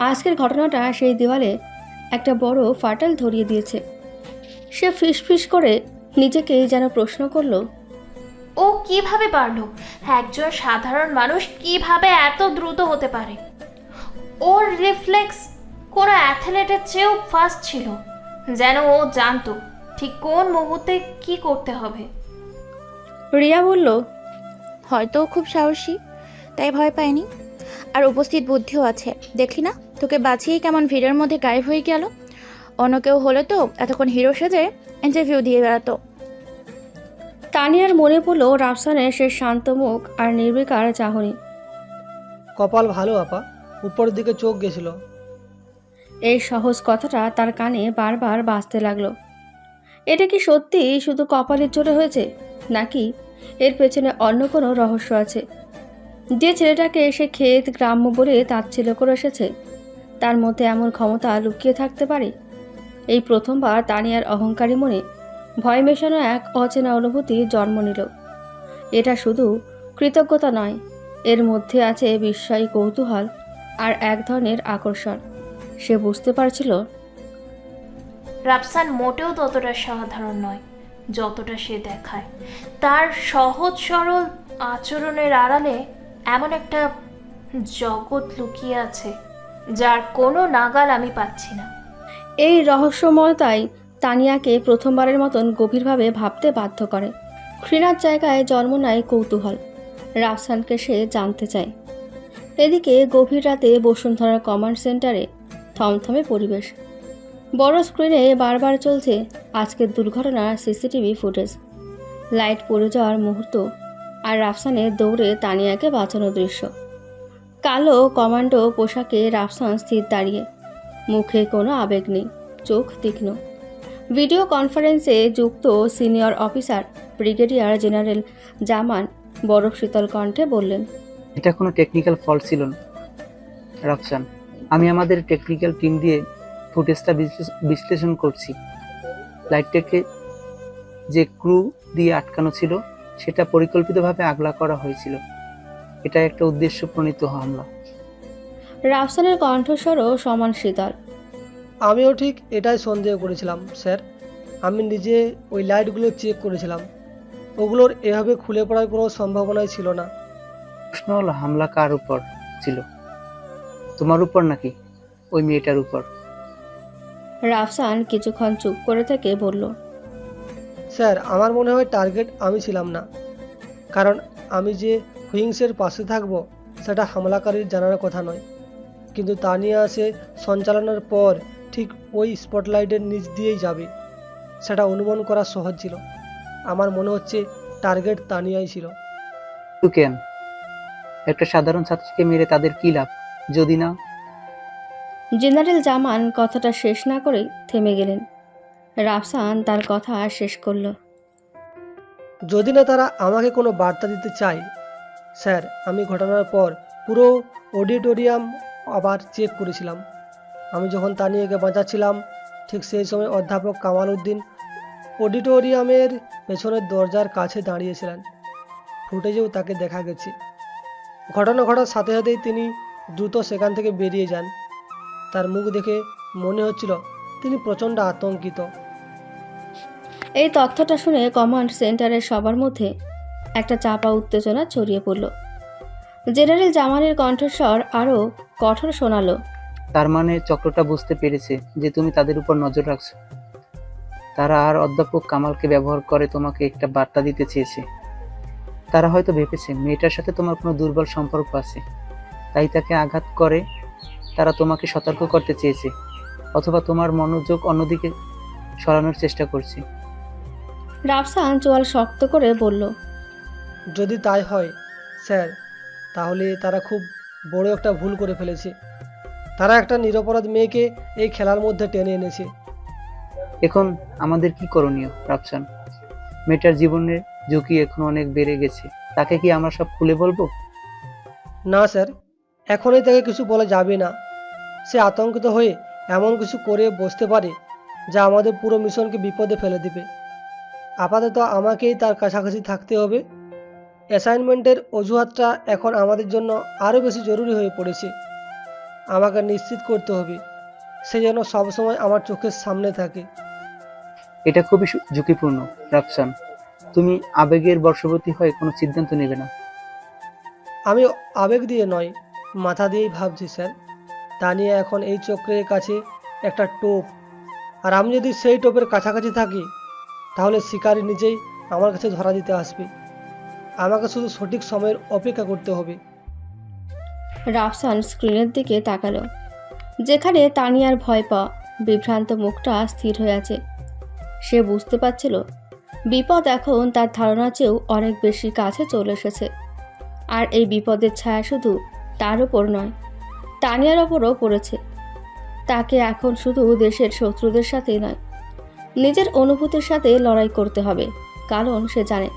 আজকের ঘটনাটা সেই দেওয়ালে একটা বড় ফাটল ধরিয়ে দিয়েছে। সে ফিসফিস করে নিজেকে যেন প্রশ্ন করল, ও কিভাবে পারলো? একজন সাধারণ মানুষ কিভাবে এত দ্রুত হতে পারে? ওর রিফ্লেক্স কোনো অ্যাথলেটের চেয়েও ফাস্ট ছিল, যেন ও জানতো ঠিক কোন মুহূর্তে কি করতে হবে। রিয়া বলল, হয়তো ও খুব সাহসী, তাই ভয় পায়নি। আর উপস্থিত বুদ্ধিও আছে, দেখলি না তোকে বাঁচিয়েই কেমন ভিড়ের মধ্যে গায়েব হয়ে গেল। অন্য কেউ হলে তো এতক্ষণ হিরো সেজে ইন্টারভিউ দিয়ে বেড়াতো। তানিয়ার মনে পড়ল রাফসানের সে শান্ত মুখ আর নির্বিকার চাহনি। কপাল ভালো আপা, উপরের দিকে চোখ গেছিল। এই সহজ কথাটা তার কানে বারবার বাজতে লাগলো। এটা কি সত্যি শুধু কপালের জোরে হয়েছে, নাকি এর পেছনে অন্য কোনো রহস্য আছে? যে ছেলেটাকে সে ক্ষেত গ্রাম্য বলে তাচ্ছিল্য করে এসেছে, তার মধ্যে এমন ক্ষমতা লুকিয়ে থাকতে পারে? এই প্রথমবার তানিয়ার অহংকারী মনে ভয় মেশানো এক অচেনা অনুভূতি জন্ম নিল। এটা শুধু কৃতজ্ঞতা নয়, এর মধ্যে আছে বিস্ময়, কৌতূহল আর এক ধরনের আকর্ষণ। সে বুঝতে পারছিল রাফসান মোটেও ততটা সাধারণ নয় যতটা সে দেখায়। তার সহজ সরল আচরণের আড়ালে এমন একটা জগৎ লুকিয়ে আছে যার কোনো নাগাল আমি পাচ্ছি না। এই রহস্যময়তাই তানিয়াকে প্রথমবারের মতন গভীরভাবে ভাবতে বাধ্য করে। ঘৃণার জায়গায় জন্ম নেয় কৌতূহল। রাফসানকে সে জানতে চায়। এদিকে গভীর রাতে বসুন্ধরার কমান্ড সেন্টারে থমথমে পরিবেশ। বড় স্ক্রিনে বারবার চলছে আজকের দুর্ঘটনার সিসিটিভি ফুটেজ, লাইট পড়ে যাওয়ার মুহূর্ত আর রাফসানের দৌড়ে তানিয়াকে বাঁচানোর দৃশ্য। কালো কমান্ডো পোশাকে রাফসান স্থির দাঁড়িয়ে, মুখে কোনো আবেগ নেই, চোখ তীক্ষ্ণ। ভিডিও কনফারেন্সে যুক্ত সিনিয়র অফিসার ব্রিগেডিয়ার জেনারেল জামান বরফ শীতল কণ্ঠে বললেন, এটা কোনো টেকনিক্যাল ফল্ট ছিল না রাফসান। আমি আমাদের টেকনিক্যাল টিম দিয়ে ফুটেজটা বিশ্লেষণ করছি। লাইটটাকে যে ক্রু দিয়ে আটকানো ছিল সেটা পরিকল্পিতভাবে আগলা করা হয়েছিল। এটা একটা উদ্দেশ্য প্রণীত হামলা। রাফসানের কণ্ঠস্বরও সমান শীতল। আমিও ঠিক এটাই সন্দেহ করেছিলাম স্যার। আমি নিজে ওই লাইটগুলো চেক করেছিলাম, ওগুলোর এভাবে খুলে পড়ার কোনো সম্ভাবনাই ছিল না। প্রশ্ন হলো, হামলা কার উপর ছিল? তোমার উপর নাকি ওই মেয়েটার উপর? রাফসান কিছুক্ষণ চুপ করে থেকে বলল, স্যার আমার মনে হয় টার্গেট আমি ছিলাম না, কারণ আমি যে হুইংসের পাশে থাকবো সেটা হামলাকারীর জানার কথা নয়। কিন্তু তানিয়া সে সঞ্চালনের পর ঠিক ওই স্পটলাইটের নিচ দিয়েই যাবে, সেটা অনুমান করা সহজ ছিল। আমার মনে হচ্ছে টার্গেট তানিয়াই ছিল। কেন? একটা সাধারণ ছাত্রীকে মেরে তাদের কি লাভ? যদি না। জেনারেল জামান কথাটা শেষ না করে থেমে গেলেন। রাফসান তার কথা শেষ করল, যদি না তারা আমাকে কোনো বার্তা দিতে চায়। স্যার আমি ঘটনার পর পুরো অডিটোরিয়াম আবার চেক করেছিলাম। আমি যখন তানিয়াকে বাঁচাচ্ছিলাম ঠিক সেই সময় অধ্যাপক কামাল উদ্দিন অডিটোরিয়ামের পেছনের দরজার কাছে দাঁড়িয়েছিলেন। ফুটেজেও তাকে দেখা গেছে। ঘটনা ঘটার সাথে সাথেই তিনি দ্রুত সেখান থেকে বেরিয়ে যান। তার মুখ দেখে মনে হচ্ছিল তিনি প্রচণ্ড আতঙ্কিত। এই তথ্যটা শুনে কমান্ড সেন্টারের সবার মধ্যে একটা চাপা উত্তেজনা ছড়িয়ে পড়ল। জেনারেল জামানের কণ্ঠস্বর আরও কঠোর শোনালো। তার মানে চক্রটা বুঝতে পেরেছে যে তুমি তাদের উপর নজর রাখছো। তারা আর অধ্যাপক কামালকে ব্যবহার করে তোমাকে একটা বার্তা দিতে চেয়েছে। তারা হয়তো ভেবেছে মেয়েটার সাথে তোমার কোনো দুর্বল সম্পর্ক আছে, তাই তাকে আঘাত করে তারা তোমাকে সতর্ক করতে চেয়েছে, অথবা তোমার মনোযোগ অন্যদিকে সরানোর চেষ্টা করছে। রাফসান চোয়াল শক্ত করে বলল, যদি তাই হয় স্যার, তাহলে তারা খুব বড় একটা ভুল করে ফেলেছে। তারা একটা নিরপরাধ মেয়েকে এই খেলার মধ্যে টেনে এনেছে। এখন আমাদের কি করণীয় রাফসান? মেয়েটার জীবনের ঝুঁকি এখন অনেক বেড়ে গেছে, তাকে কি আমরা সব খুলে বলবো? না স্যার, এখনই তাকে কিছু বলা যাবে না। সে আতঙ্কিত হয়ে এমন কিছু করে বসতে পারে যা আমাদের পুরো মিশনকে বিপদে ফেলে দেবে। আপাতত আমাকেই তার কাছাকাছি থাকতে হবে। অ্যাসাইনমেন্টের অজুহাতটা এখন আমাদের জন্য আরও বেশি জরুরি হয়ে পড়েছে। আমাকে নিশ্চিত করতে হবে সে যেন সবসময় আমার চোখের সামনে থাকে। এটা খুবই ঝুঁকিপূর্ণ রাফসান। তুমি আবেগের বশবর্তী হয়ে কোনো সিদ্ধান্ত নেবে না। আমি আবেগ দিয়ে নয়, মাথা দিয়েই ভাবছি স্যার। তানিয়া এখন এই চক্রের কাছে একটা টোপ, আর আমি যদি সেই টোপের কাছাকাছি থাকি তাহলে শিকারী নিজেই আমার কাছে ধরা দিতে আসবে। আমাকে শুধু সঠিক সময়ের অপেক্ষা করতে হবে। রাফসান স্ক্রিনের দিকে তাকালো, যেখানে তানিয়ার ভয় পাওয়া বিভ্রান্ত মুখটা স্থির হয়ে আছে। সে বুঝতে পারছিল বিপদ এখন তার ধারণার চেয়েও অনেক বেশি কাছে চলে এসেছে। আর এই বিপদের ছায়া শুধু তার ওপর নয়, তানিয়ার ওপরও পড়েছে। তাকে এখন শুধু দেশের শত্রুদের সাথেই নয়, নিজের অনুভূতির সাথে লড়াই করতে হবে। কারণ সে জানে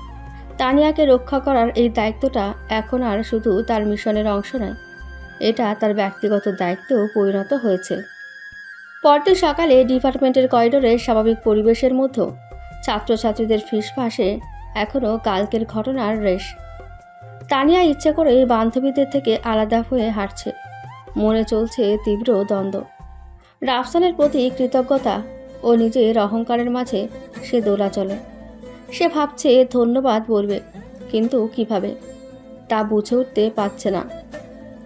তানিয়াকে রক্ষা করার এই দায়িত্বটা এখন আর শুধু তার মিশনের অংশ নয়, এটা তার ব্যক্তিগত দায়িত্বেও পরিণত হয়েছে। পরদিন সকালে ডিপার্টমেন্টের করিডোরে স্বাভাবিক পরিবেশের মধ্যে ছাত্রছাত্রীদের ফিসফাসে এখনও কালকের ঘটনার রেশ। তানিয়া ইচ্ছে করে বান্ধবীদের থেকে আলাদা হয়ে হাঁটছে। মনে চলছে তীব্র দ্বন্দ্ব। রাফসানের প্রতি কৃতজ্ঞতা ও নিজের অহংকারের মাঝে সে দোলাচলে। সে ভাবছে ধন্যবাদ বলবে, কিন্তু কিভাবে তা বুঝে উঠতে পারছে না।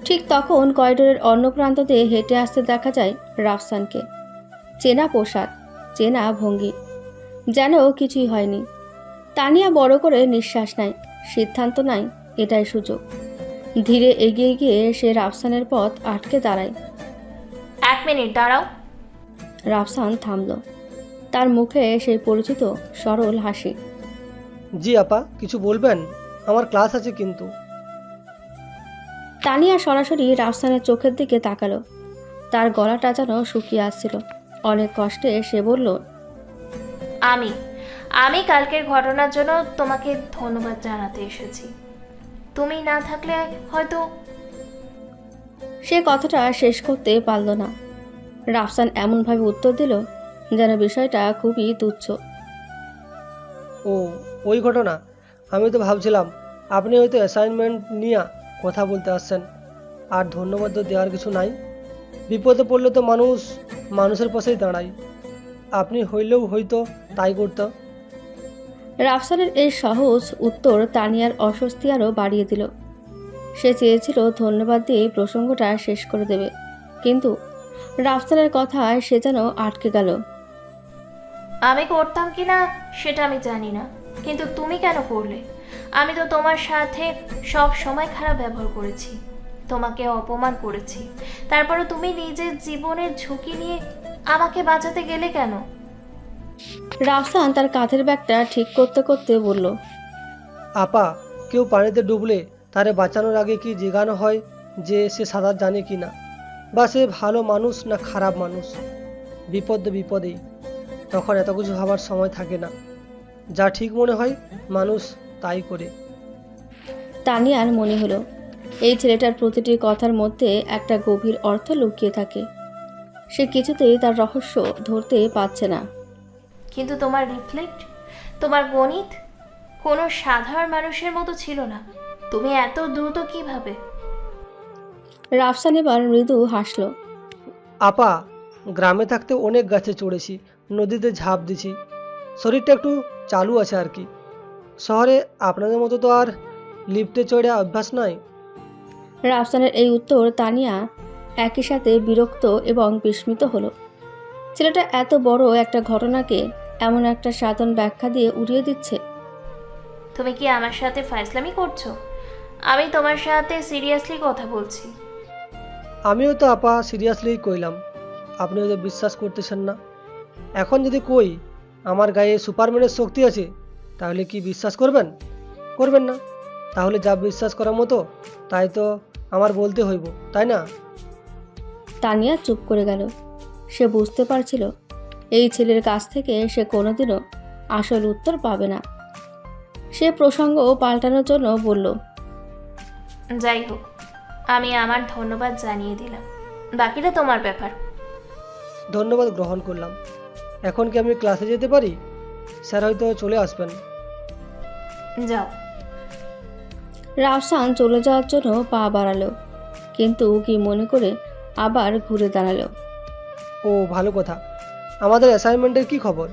ঠিক তখন করিডোরের অন্য প্রান্ত দিয়ে হেঁটে আসতে দেখা যায় রাফসানকে। চেনা পোশাক, চেনা ভঙ্গি, যেন কিছুই হয়নি। তানিয়া বড় করে নিঃশ্বাস নেয়। সিদ্ধান্ত নেয় এটাই সুযোগ। ধীরে এগিয়ে গিয়ে সে রাফসানের পথ আটকে দাঁড়ায়। 1 মিনিট দাঁড়াও। রাফসান থামল। তার মুখে সেই পরিচিত সরল হাসি। জি আপা, কিছু বলবেন? আমার ক্লাস আছে কিন্তু। তানিয়া সরাসরি রাফসানের চোখের দিকে তাকালো। তার গলাটা যেন শুকিয়ে আসছিল। অনেক কষ্টে সে বলল, আমি কালকের ঘটনার জন্য তোমাকে ধন্যবাদ জানাতে এসেছি। তুমি না থাকলে হয়তো। সে কথাটা শেষ করতে পারল না। রাফসান এমনভাবে উত্তর দিল যেন বিষয়টা খুবই তুচ্ছ। ও, ওই ঘটনা? আমি তো ভাবছিলাম আপনি হয়তো অ্যাসাইনমেন্ট নিয়ে কথা বলতে আসছেন। আর ধন্যবাদ তো দেওয়ার কিছু নাই। বিপদে পড়লে তো মানুষের পাশেই দাঁড়ায়। আপনি হইলেও হয়তো তাই করত। রাফসানের এই সহজ উত্তর তানিয়ার অস্বস্তি আরও বাড়িয়ে দিল। সে চেয়েছিল ধন্যবাদ দিয়ে প্রসঙ্গটা শেষ করে দেবে, কিন্তু রাফসানের কথায় সে যেন আটকে গেল। আমি করতাম কি না সেটা আমি জানি না, কিন্তু তুমি কেন করলে? আমি তো তোমার সাথে সব সময় খারাপ ব্যবহার করেছি, তোমাকে অপমান করেছি। তারপরে তুমি নিজের জীবনের ঝুঁকি নিয়ে আমাকে বাঁচাতে গেলে কেন? রাফসান তার কাঁধের ব্যাগটা ঠিক করতে করতে বলল, আপা, কেউ পানিতে ডুবলে তারে বাঁচানোর আগে কি জিজ্ঞানো হয় যে সে সাঁতার জানে কি না, বা সে ভালো মানুষ না খারাপ মানুষ? বিপদেই তখন এত কিছু ভাবার সময় থাকে না। যা ঠিক মনে হয় মানুষ তাই করে। তানিয়ার মনে হলো এই ছেলেটার প্রতিটি কথার মধ্যে একটা গভীর অর্থ লুকিয়ে থাকে। সে কিছুতেই তার রহস্য ধরতে পারছে না। কিন্তু তোমার রিফ্লেক্ট, তোমার গণিত কোনো সাধারণ মানুষের মতো ছিল না। তুমি এত দ্রুত কিভাবে? রাফসান এবার মৃদু হাসল। আপা, গ্রামে থাকতে অনেক গাছে চড়েছি, নদীতে ঝাঁপ দিছি, শরীরটা একটু চালু আছে আর কি। শহরে আপনাদের মতো তো আর লিফটে চড়ে অভ্যাস নয়। রাফসানের এই উত্তর তানিয়া একই সাথে বিরক্ত এবং বিস্মিত হলো। ছেলেটা এত বড় একটা ঘটনাকে এমন একটা সাধারণ ব্যাখ্যা দিয়ে উড়িয়ে দিচ্ছে। তুমি কি আমার সাথে ফাইজলামি করছো? আমি তোমার সাথে সিরিয়াসলি কথা বলছি। আমিও তো আপা সিরিয়াসলিই কইলাম, আপনি ওদের বিশ্বাস করতেছেন না। এখন যদি কই আমার গায়ে সুপারম্যানের শক্তি আছে, তাহলে কি বিশ্বাস করবেন? করবেন না। তাহলে যা বিশ্বাস করার মতো তাই তো আমার বলতে হইব, তাই না? তানিয়া চুপ করে গেল। সে বুঝতে পারছিল এই ছেলের কাছ থেকে সে কোনোদিনও আসল উত্তর পাবে না। সে প্রসঙ্গ পাল্টানোর জন্য বলল, যাই হোক, আমি আমার ধন্যবাদ জানিয়ে দিলাম, বাকিটা তোমার ব্যাপার। ধন্যবাদ গ্রহণ করলাম। এখন কি আমি ক্লাসে যেতে পারি? স্যার হয়তো চলে আসবেন। যাও। রাফসান চলে যাওয়ার জন্য পা বাড়ালো, কিন্তু কি মনে করে আবার ঘুরে দাঁড়ালো। ও ভালো কথা। আমাদের অ্যাসাইনমেন্টের কি খবর?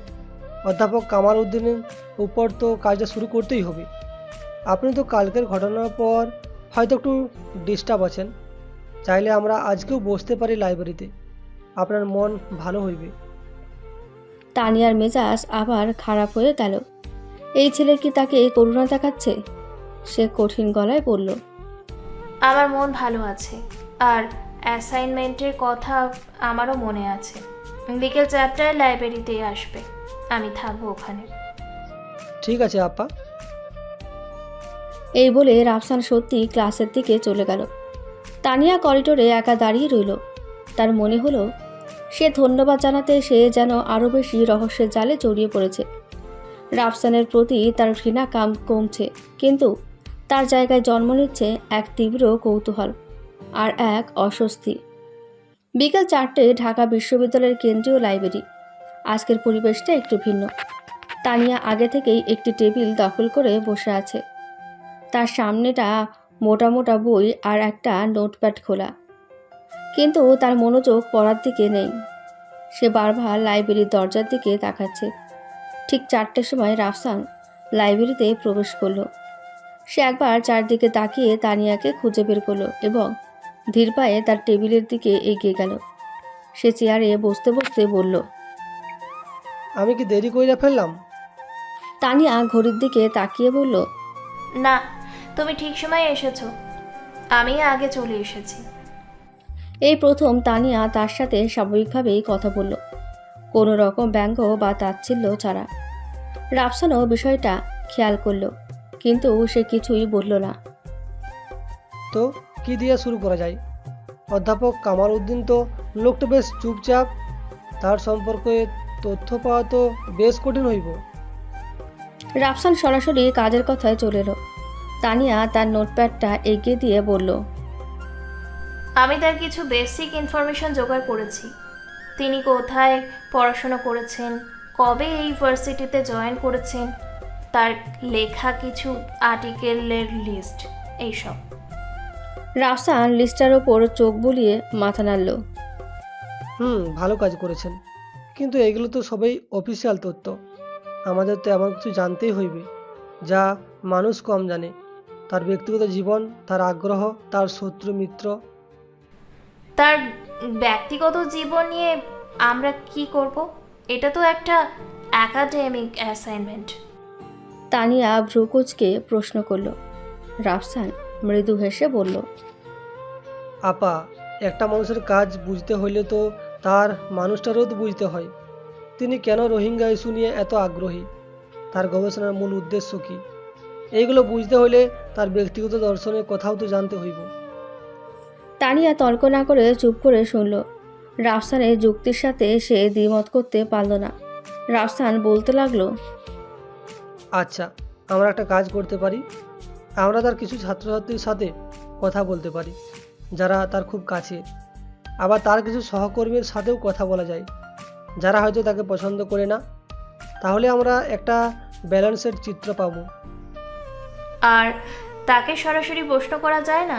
অধ্যাপক কামাল উদ্দিনের উপর তো কাজটা শুরু করতেই হবে। আপনি তো কালকের ঘটনার পর হয়তো একটু ডিস্টার্ব আছেন। চাইলে আমরা আজকেও বসতে পারি লাইব্রেরিতে, আপনার মন ভালো হইবে। তানিয়ার মেজাজ আবার খারাপ হয়ে গেল। এই ছেলে কি তাকে করুণা দেখাচ্ছে? সে কঠিন গলায় বলল, আমার মন ভালো আছে, আর অ্যাসাইনমেন্টের কথা আমারও মনে আছে। বিকেল 4টায় লাইব্রেরিতেই আসবে, আমি থাকবো ওখানে। ঠিক আছে আপা। এই বলে রাফসান সত্যি ক্লাসের দিকে চলে গেল। তানিয়া করিডোরে একা দাঁড়িয়ে রইল। তার মনে হলো সে ধন্যবাদ জানাতে সে যেন আরও বেশি রহস্যের জালে জড়িয়ে পড়েছে। রাফসানের প্রতি তার ঘৃণা কমছে, কিন্তু তার জায়গায় জন্ম নিচ্ছে এক তীব্র কৌতূহল আর এক অস্বস্তি। বিকেল 4টে, ঢাকা বিশ্ববিদ্যালয়ের কেন্দ্রীয় লাইব্রেরি। আজকের পরিবেশটা একটু ভিন্ন। তানিয়া আগে থেকেই একটি টেবিল দখল করে বসে আছে। তার সামনেটা মোটা মোটা বই আর একটা নোটপ্যাড খোলা, কিন্তু তার মনোযোগ পড়ার দিকে নেই। সে বারবার লাইব্রেরির দরজার দিকে তাকাচ্ছে। ঠিক 4টের সময় রাফসান লাইব্রেরিতে প্রবেশ করলো। সে একবার চারদিকে তাকিয়ে তানিয়াকে খুঁজে বের করলো এবং ধীর পায়ে তার টেবিলের দিকে এগিয়ে গেল। সে চেয়ারে বসতে বসতে বলল, আমি কি দেরি কইরা ফেললাম? তানিয়া ঘড়ির দিকে তাকিয়ে বলল, না, তুমি ঠিক সময়ে এসেছো, আমি আগে চলে এসেছি। এই প্রথম তানিয়া তার সাথে স্বাভাবিকভাবেই কথা বলল, কোনো রকম ব্যঙ্গ বা তাচ্ছিল্য ছাড়া। রাফসানও বিষয়টা খেয়াল করলো, কিন্তু সে কিছুই বলল না। তো কি দিয়ে শুরু করা যায়? অধ্যাপক কামাল উদ্দিন তো লোকটা বেশ চুপচাপ, তার সম্পর্কে তথ্য পাওয়া তো বেশ কঠিন হইব। রাফসান সরাসরি কাজের কথায় চলে এলো। তানিয়া তার নোটপ্যাডটা এগিয়ে দিয়ে বলল, আমি তার কিছু বেসিক ইনফরমেশন জোগাড় করেছি। তিনি কোথায় পড়াশোনা করেছেন, কবে এই ইউনিভার্সিটিতে জয়েন করেছেন, তার লেখা কিছু আর্টিকেলের লিস্ট, এইসব। রাফসান লিস্টার ওপর চোখ বুলিয়ে মাথা নাড়ল। ভালো কাজ করেছেন, কিন্তু এগুলো তো সবই অফিসিয়াল তথ্য। আমাদের তো এমন কিছু জানতেই হইবে যা মানুষ কম জানে। তার ব্যক্তিগত জীবন, তার আগ্রহ, তার শত্রু মিত্র। তার ব্যক্তিগত জীবন নিয়ে আমরা কি করব? এটা তো একটা একাডেমিক অ্যাসাইনমেন্ট। তানিয়া ভ্রুকুচকে প্রশ্ন করল। রাফসান মৃদু হেসে বলল, আপা, একটা মানুষের কাজ বুঝতে হইলে তো তার মানুষটারও তো বুঝতে হয়। তিনি কেন রোহিঙ্গা ইস্যু নিয়ে এত আগ্রহী, তার গবেষণার মূল উদ্দেশ্য কী, এইগুলো বুঝতে হইলে তার ব্যক্তিগত দর্শনের কথাও তো জানতে হইব। তানিয়া তর্ক না করে চুপ করে শুনল। রাফসানের যুক্তির সাথে সে দ্বিমত করতে পারল না। রাফসান বলতে লাগলো, আচ্ছা, আমরা একটা কাজ করতে পারি। আমরা তার কিছু ছাত্রছাত্রীর সাথে কথা বলতে পারি যারা তার খুব কাছে। আবার তার কিছু সহকর্মীর সাথেও কথা বলা যায় যারা হয়তো তাকে পছন্দ করে না। তাহলে আমরা একটা ব্যালেন্সের চিত্র পাবো। আর তাকে সরাসরি প্রশ্ন করা যায় না?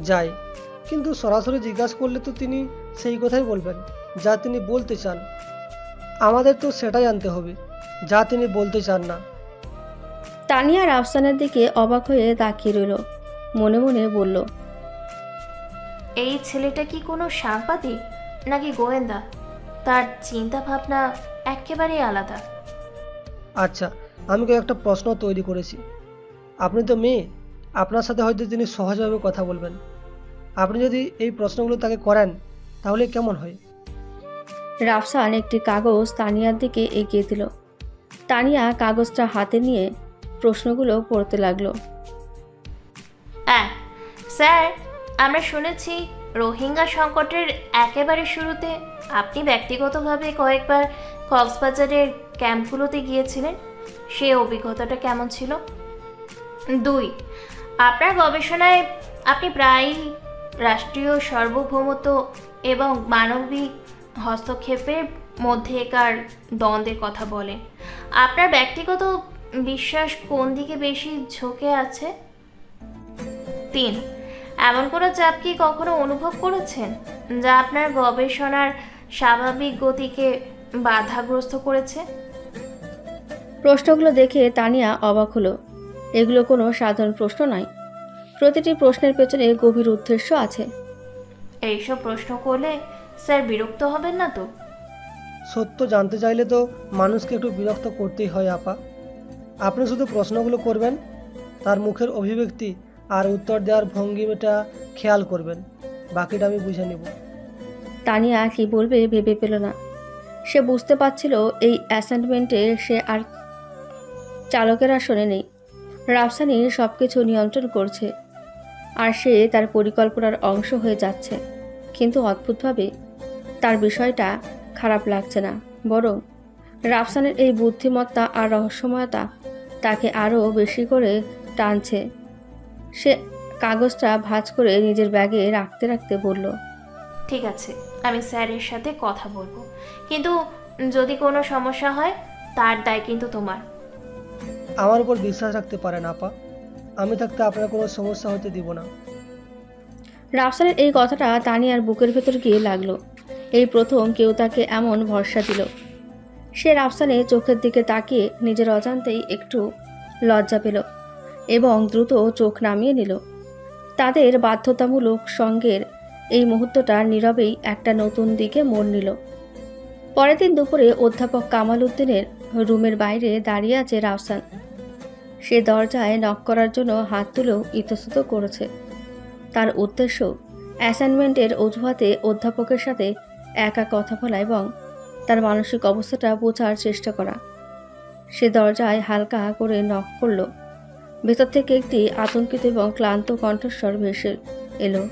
যায়, কিন্তু সরাসরি জিজ্ঞাসা করলে তো তিনি সেই কথাই বলবেন যা তিনি বলতে চান। আমাদের তো সেটাই আনতে হবে যা তিনি বলতে চান না। তানিয়া রাফসানের দিকে অবাক হয়ে তাকিয়ে রইল, মনে মনে বলল, এই ছেলেটা কি কোনো সাংবাদিক নাকি গোয়েন্দা? তার চিন্তা ভাবনা একেবারেই আলাদা। আচ্ছা, আমি একটা প্রশ্ন তৈরি করেছি। আপনি তো মেয়ে, আপনার সাথে হয়তো তিনি সহজভাবে কথা বলবেন। আপনি যদি এই প্রশ্নগুলো তাকে করেন তাহলে কেমন হয়? রাফসান একটি কাগজ তানিয়ার দিকে এগিয়ে দিল। তানিয়া কাগজটা হাতে নিয়ে প্রশ্নগুলো পড়তে লাগলো। স্যার, আমরা শুনেছি রোহিঙ্গা সংকটের একেবারে শুরুতে আপনি ব্যক্তিগতভাবে কয়েকবার কক্সবাজারের ক্যাম্পগুলোতে গিয়েছিলেন। সেই অভিজ্ঞতাটা কেমন ছিল? 2, আপনার গবেষণায় আপনি প্রায়ই রাষ্ট্রীয় সার্বভৌমত্ব এবং মানবিক হস্তক্ষেপের মধ্যেকার দ্বন্দ্বের কথা বলেন। আপনার ব্যক্তিগত বিশ্বাস কোন দিকে বেশি ঝুঁকে আছে? 3, এমন কোনো চাপ কি কখনো অনুভব করেছেন যা আপনার গবেষণার স্বাভাবিক গতিকে বাধাগ্রস্ত করেছে? প্রশ্নগুলো দেখে তানিয়া অবাক হলো। এগুলো কোনো সাধারণ প্রশ্ন নয়, প্রতিটি প্রশ্নের পেছনে গভীর উদ্দেশ্য আছে। এইসব প্রশ্ন করলে স্যার বিরক্ত হবেন না তো? সত্য জানতে চাইলে তো মানুষকে একটু বিরক্ত করতেই হয় আপা। আপনি শুধু প্রশ্নগুলো করবেন, তার মুখের অভিব্যক্তি আর উত্তর দেওয়ার ভঙ্গিটা খেয়াল করবেন, বাকিটা আমি বুঝে নেব। তানিয়া কি বলবে ভেবে পেল না। সে বুঝতে পারছিল এই অ্যাসাইনমেন্টে সে আর চালকের আসনে নেই। রাফসানি সব কিছু নিয়ন্ত্রণ করছে আর সে তার পরিকল্পনার অংশ হয়ে যাচ্ছে। কিন্তু অদ্ভুতভাবে তার বিষয়টা খারাপ লাগছে না, বরং রাফসানের এই বুদ্ধিমত্তা আর রহস্যময়তা তাকে আরও বেশি করে টানছে। সে কাগজটা ভাঁজ করে নিজের ব্যাগে রাখতে রাখতে বলল, ঠিক আছে, আমি স্যারের সাথে কথা বলবো, কিন্তু যদি কোনো সমস্যা হয় তার দায় কিন্তু তোমার। আমার উপর বিশ্বাস রাখতে পারেন আপা, আমি থাকতে আপনার কোনো সমস্যা হতে দিব না। রাফসানের এই কথাটা তানিয়ার বুকের ভেতর গিয়ে লাগলো। এই প্রথম কেউ তাকে এমন ভরসা দিল। সে রাফসানের চোখের দিকে তাকিয়ে নিজের অজান্তেই একটু লজ্জা পেল এবং দ্রুত চোখ নামিয়ে নিল। তাদের বাধ্যতামূলক সঙ্গের এই মুহূর্তটা নীরবেই একটা নতুন দিকে মোড় নিল। পরের দিন দুপুরে অধ্যাপক কামাল উদ্দিনের রুমের বাইরে দাঁড়িয়ে আছে রাফসান। সে দরজায় নক করার জন্য হাত তুলেও ইতস্তত করেছে। তার উদ্দেশ্য অ্যাসাইনমেন্টের অজুহাতে অধ্যাপকের সাথে একা কথা বলা এবং তার মানসিক অবস্থাটা বোঝার চেষ্টা করা। সে দরজায় হালকা করে নক করল। ভেতর থেকে একটি আতঙ্কিত এবং ক্লান্ত কণ্ঠস্বর ভেসে এলো।